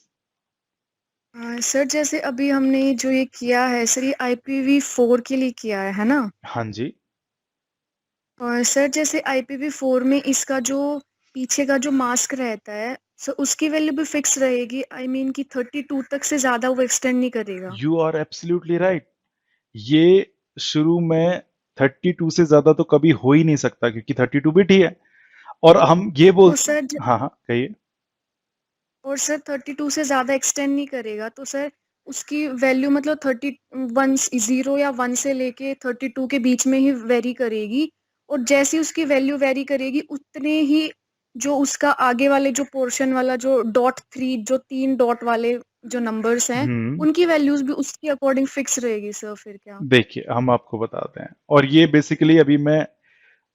सर जैसे अभी हमने जो ये किया है सर, ये IPv4 के लिए किया है ना? हाँ जी, और सर जैसे IPv4 में इसका जो पीछे का जो मास्क रहता है सर, उसकी वैल्यू भी फिक्स रहेगी। आई मीन कि 32 तक से ज्यादा वो एक्सटेंड नहीं करेगा। You are absolutely right. ये शुरू में 32 से ज्यादा तो कभी हो ही नहीं सकता क्योंकि 32 बिट ही है। और हम ये बोल तो सर हाँ हाँ कहिए। और सर 32 से ज्यादा एक्सटेंड नहीं करेगा तो सर उसकी वैल्यू मतलब 31 0 या 1 से लेके 32 के बीच में ही वेरी करेगी। और जैसे उसकी वैल्यू वेरी करेगी उतने ही जो उसका आगे वाले जो पोर्शन वाला जो .3 जो 3 डॉट वाले जो नंबर्स हैं उनकी वैल्यूज भी उसके अकॉर्डिंग फिक्स रहेगी सर फिर क्या? देखिए हम आपको बताते हैं, और ये बेसिकली अभी मैं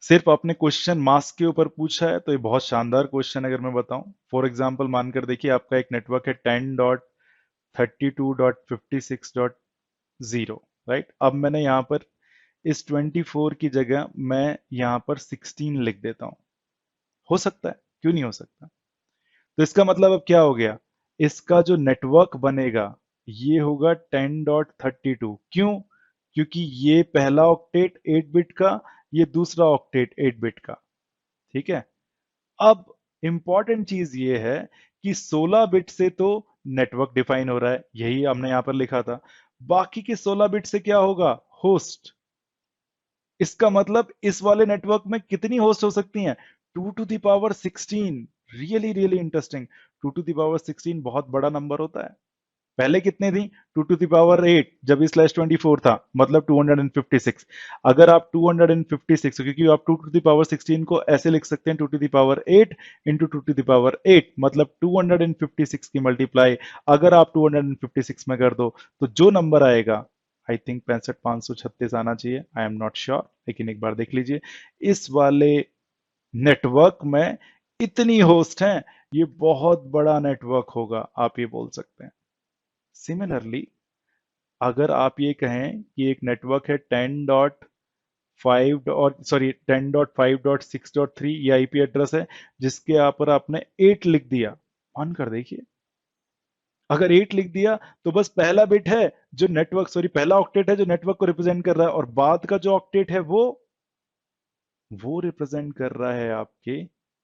सिर्फ अपने क्वेश्चन मास्क के ऊपर पूछा है, तो ये बहुत शानदार क्वेश्चन अगर मैं बताऊं। फॉर एग्जांपल मानकर देखिए आपका एक नेटवर्क है 10.32.56.0, राइट। अब मैंने यहाँ पर इस 24 की जगह मैं यहाँ पर 16 लिख देता हूं। हो सकता है, क्यों नहीं हो सकता? तो इसका मतलब अब क्या हो गया, इसका जो नेटवर्क बनेगा ये होगा 10.32। क्यों? क्योंकि ये पहला ऑक्टेट 8 बिट का, ये दूसरा ऑक्टेट 8 बिट का। ठीक है, अब इंपॉर्टेंट चीज ये है कि 16 बिट से तो नेटवर्क डिफाइन हो रहा है, यही हमने यहां पर लिखा था। बाकी के 16 बिट से क्या होगा, होस्ट। इसका मतलब इस वाले नेटवर्क में कितनी होस्ट हो सकती हैं, 2 to the power 16। Really really interesting. 2 to the power 16 बहुत बड़ा नंबर होता है। पहले कितने थी, 2 टू द पावर 8 जब ये /24 था, मतलब 256। अगर आप 256, क्योंकि आप 2 टू द पावर 16 को ऐसे लिख सकते हैं 2 to the power 8 into 2 to the power 8, मतलब 256 की मल्टीप्लाई अगर आप 256 में कर दो तो जो नंबर आएगा, आई थिंक 65,536 आना चाहिए, आई एम नॉट श्योर, लेकिन एक बार देख लीजिए। इस वाले नेटवर्क में इतनी होस्ट हैं, ये बहुत बड़ा नेटवर्क होगा, आप ये बोल सकते हैं। सिमिलरली अगर आप ये कहें कि एक नेटवर्क है 10.5 और सॉरी 10.5.6.3 ये आईपी एड्रेस है, जिसके यहाँ पर आपने 8 लिख दिया, मान कर देखिए। अगर 8 लिख दिया तो बस पहला बिट है जो नेटवर्क, सॉरी पहला ऑक्टेट है जो नेटवर्क को रिप्रेजेंट कर रहा है, और बाद का जो ऑक्टेट है वो रिप्रेजेंट कर रहा है आपके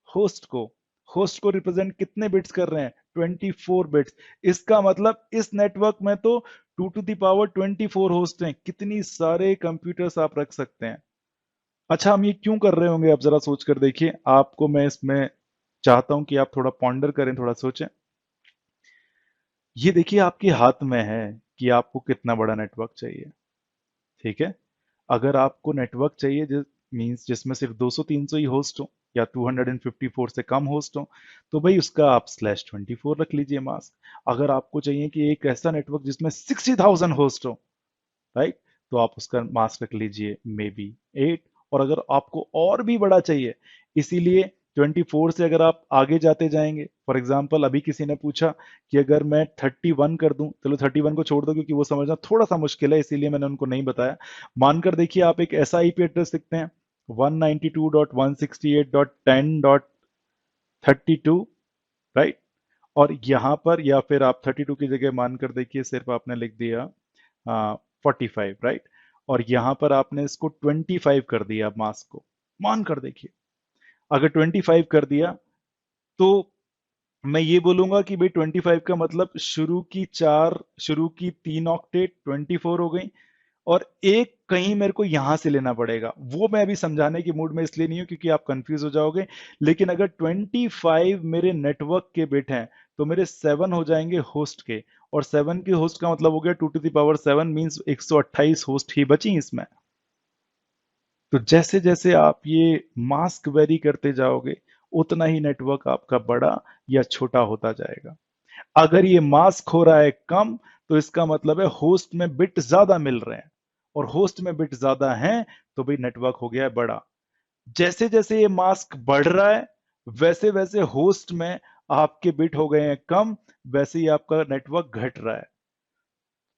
होस्ट को। होस्ट को रिप्रेजेंट कितने बिट्स कर रहे हैं, 24 बिट्स। इसका मतलब इस नेटवर्क में तो 2 टू द पावर 24 होस्ट हैं। कितनी सारे कंप्यूटर्स आप रख सकते हैं। अच्छा, हम ये क्यों कर रहे होंगे, आप जरा सोच कर देखिए। आपको मैं इसमें चाहता हूं कि आप थोड़ा पॉन्डर करें, थोड़ा सोचें। ये देखिए आपके हाथ में है कि आपको कितना बड़ा नेटवर्क चाहिए। ठीक है, अगर आपको नेटवर्क चाहिए मींस जिसमें सिर्फ 200-300 ही होस्ट हो या 254 से कम होस्ट हो, तो भाई उसका आप /24 रख लीजिए मास्क। अगर आपको चाहिए कि एक ऐसा नेटवर्क जिसमें 60,000 होस्ट हो, राइट, तो आप उसका मास्क रख लीजिए मे बी 8। और अगर आपको और भी बड़ा चाहिए, इसीलिए 24 से अगर आप आगे जाते जाएंगे, फॉर एग्जाम्पल अभी किसी ने पूछा कि अगर मैं 31 कर दूं, चलो 31 को छोड़ दो क्योंकि वो समझना थोड़ा सा मुश्किल है, इसीलिए मैंने उनको नहीं बताया। मानकर देखिए आप एक ऐसा आईपी एड्रेस लिखते हैं 192.168.10.32, राइट, और यहां पर या फिर आप 32 की जगह मानकर देखिए सिर्फ आपने लिख दिया 45, राइट, और यहां पर आपने इसको 25 कर दिया मास्क को। मान कर देखिए अगर 25 कर दिया तो मैं ये बोलूंगा कि भाई 25 का मतलब शुरू की 3 ऑक्टेट 24 हो गई, और एक कहीं मेरे को यहां से लेना पड़ेगा। वो मैं अभी समझाने की मूड में इसलिए नहीं हूं क्योंकि आप कंफ्यूज हो जाओगे। लेकिन अगर 25 मेरे नेटवर्क के बिट हैं तो मेरे 7 हो जाएंगे होस्ट के, और 7 के होस्ट का मतलब हो गया 2 to the power 7 means 128 host ही बची इसमें। तो जैसे जैसे आप ये मास्क वेरी करते जाओगे उतना ही नेटवर्क आपका बड़ा या छोटा होता जाएगा। अगर ये मास्क हो रहा है कम तो इसका मतलब है होस्ट में बिट ज्यादा मिल रहे हैं, और होस्ट में बिट ज्यादा हैं तो भाई नेटवर्क हो गया है बड़ा। जैसे जैसे ये मास्क बढ़ रहा है वैसे वैसे होस्ट में आपके बिट हो गए हैं कम, वैसे ही आपका नेटवर्क घट रहा है।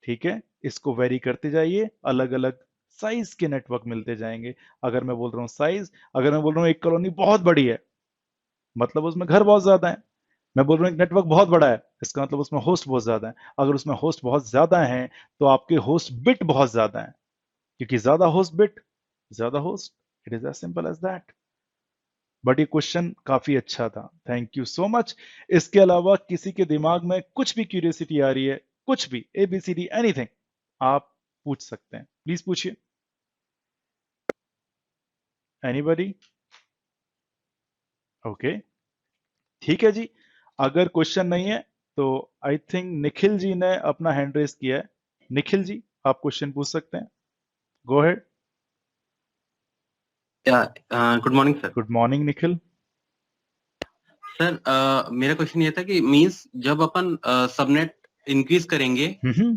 ठीक है, इसको वेरी करते जाइए, अलग अलग साइज के नेटवर्क मिलते जाएंगे। अगर मैं बोल रहा हूँ साइज, अगर मैं बोल रहा हूँ एक कॉलोनी बहुत बड़ी है मतलब उसमें घर बहुत ज्यादा है। मैं बोल रहा हूँ एक नेटवर्क बहुत बड़ा है, इसका मतलब उसमें होस्ट बहुत ज्यादा है। अगर उसमें होस्ट बहुत ज्यादा है तो आपके होस्ट बिट बहुत ज्यादा है, क्योंकि ज्यादा होस्ट बिट ज्यादा host. It is as simple as that. But ये क्वेश्चन काफी अच्छा था, थैंक यू सो मच। इसके अलावा किसी के दिमाग में कुछ भी क्यूरियोसिटी आ रही है, कुछ भी ABCD एनीथिंग, आप पूछ सकते हैं, प्लीज पूछिए। एनीबॉडी? ओके, ठीक है जी। अगर क्वेश्चन नहीं है तो आई थिंक निखिल जी ने अपना हैंड रेस किया है। निखिल जी आप क्वेश्चन पूछ सकते हैं, go ahead. Good morning sir. Good morning Nikhil. Sir मेरा क्वेश्चन ये था कि मींस जब अपन सबनेट इंक्रीज करेंगे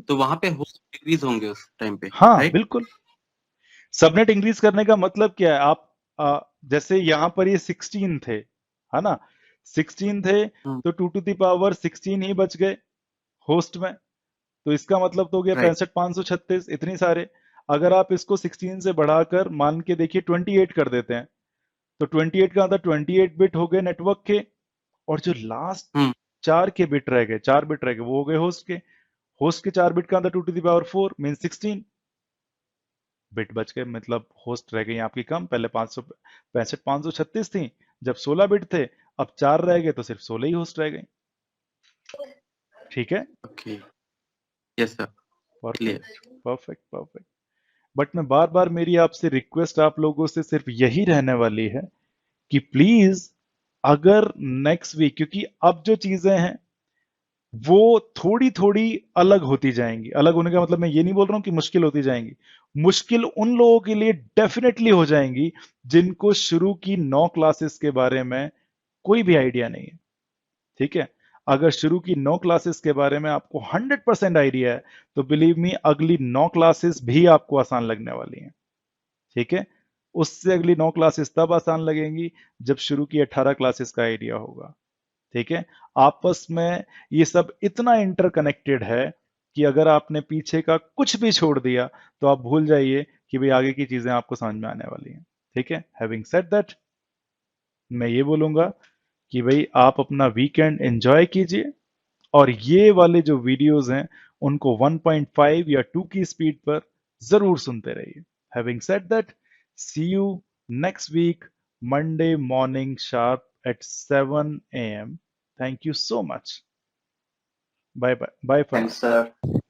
तो वहां पे होस्ट डिक्रीज होंगे उस टाइम पे, हाँ राइट? बिल्कुल। सबनेट इंक्रीज करने का मतलब क्या है, आप जैसे यहां पर ये 16 थे, है ना, 16 थे तो 2 टू द पावर 16 ही बच गए होस्ट में, तो इसका मतलब तो हो गया राइट। 65,536, इतनी सारे। अगर आप इसको 16 से बढ़ाकर मान के देखिए 28 कर देते हैं तो 28 का मतलब 28 बिट हो गए नेटवर्क के, और जो लास्ट 4 के बिट रह गए, 4 बिट रह गए, वो हो गए होस्ट के। होस्ट के 4 बिट का अंदर 2 to the power 4 mean 16 bit बच गए, मतलब होस्ट रह गई आपकी कम। पहले 536 थी, जब 16 बिट थे, अब 4 रह गए तो सिर्फ 16 ही होस्ट रह गई। ठीक है, okay, yes sir, clear. Perfect perfect perfect. But मैं बार बार, मेरी आपसे रिक्वेस्ट आप लोगों से सिर्फ यही रहने वाली है कि प्लीज अगर नेक्स्ट वीक, क्योंकि अब जो चीजें हैं वो थोड़ी थोड़ी अलग होती जाएंगी। अलग होने का मतलब मैं ये नहीं बोल रहा हूं कि मुश्किल होती जाएंगी, मुश्किल उन लोगों के लिए डेफिनेटली हो जाएंगी जिनको शुरू की 9 क्लासेस के बारे में कोई भी आइडिया नहीं है। ठीक है, अगर शुरू की 9 क्लासेस के बारे में आपको 100% आइडिया है तो बिलीव मी अगली 9 क्लासेस भी आपको आसान लगने वाली हैं। ठीक है, उससे अगली 9 क्लासेस तब आसान लगेंगी जब शुरू की 18 क्लासेस का आइडिया होगा। ठीक है, आपस में ये सब इतना इंटरकनेक्टेड है कि अगर आपने पीछे का कुछ भी छोड़ दिया तो आप भूल जाइए कि भाई आगे की चीजें आपको समझ में आने वाली हैं। ठीक है, हैविंग सेड दैट, मैं ये बोलूंगा कि भाई आप अपना वीकेंड एंजॉय कीजिए, और ये वाले जो वीडियोस हैं उनको 1.5 या 2 की स्पीड पर जरूर सुनते रहिए। Having said that, see you next week Monday morning sharp at 7 AM. Thank you so much. Bye bye. Bye for now. Thanks sir.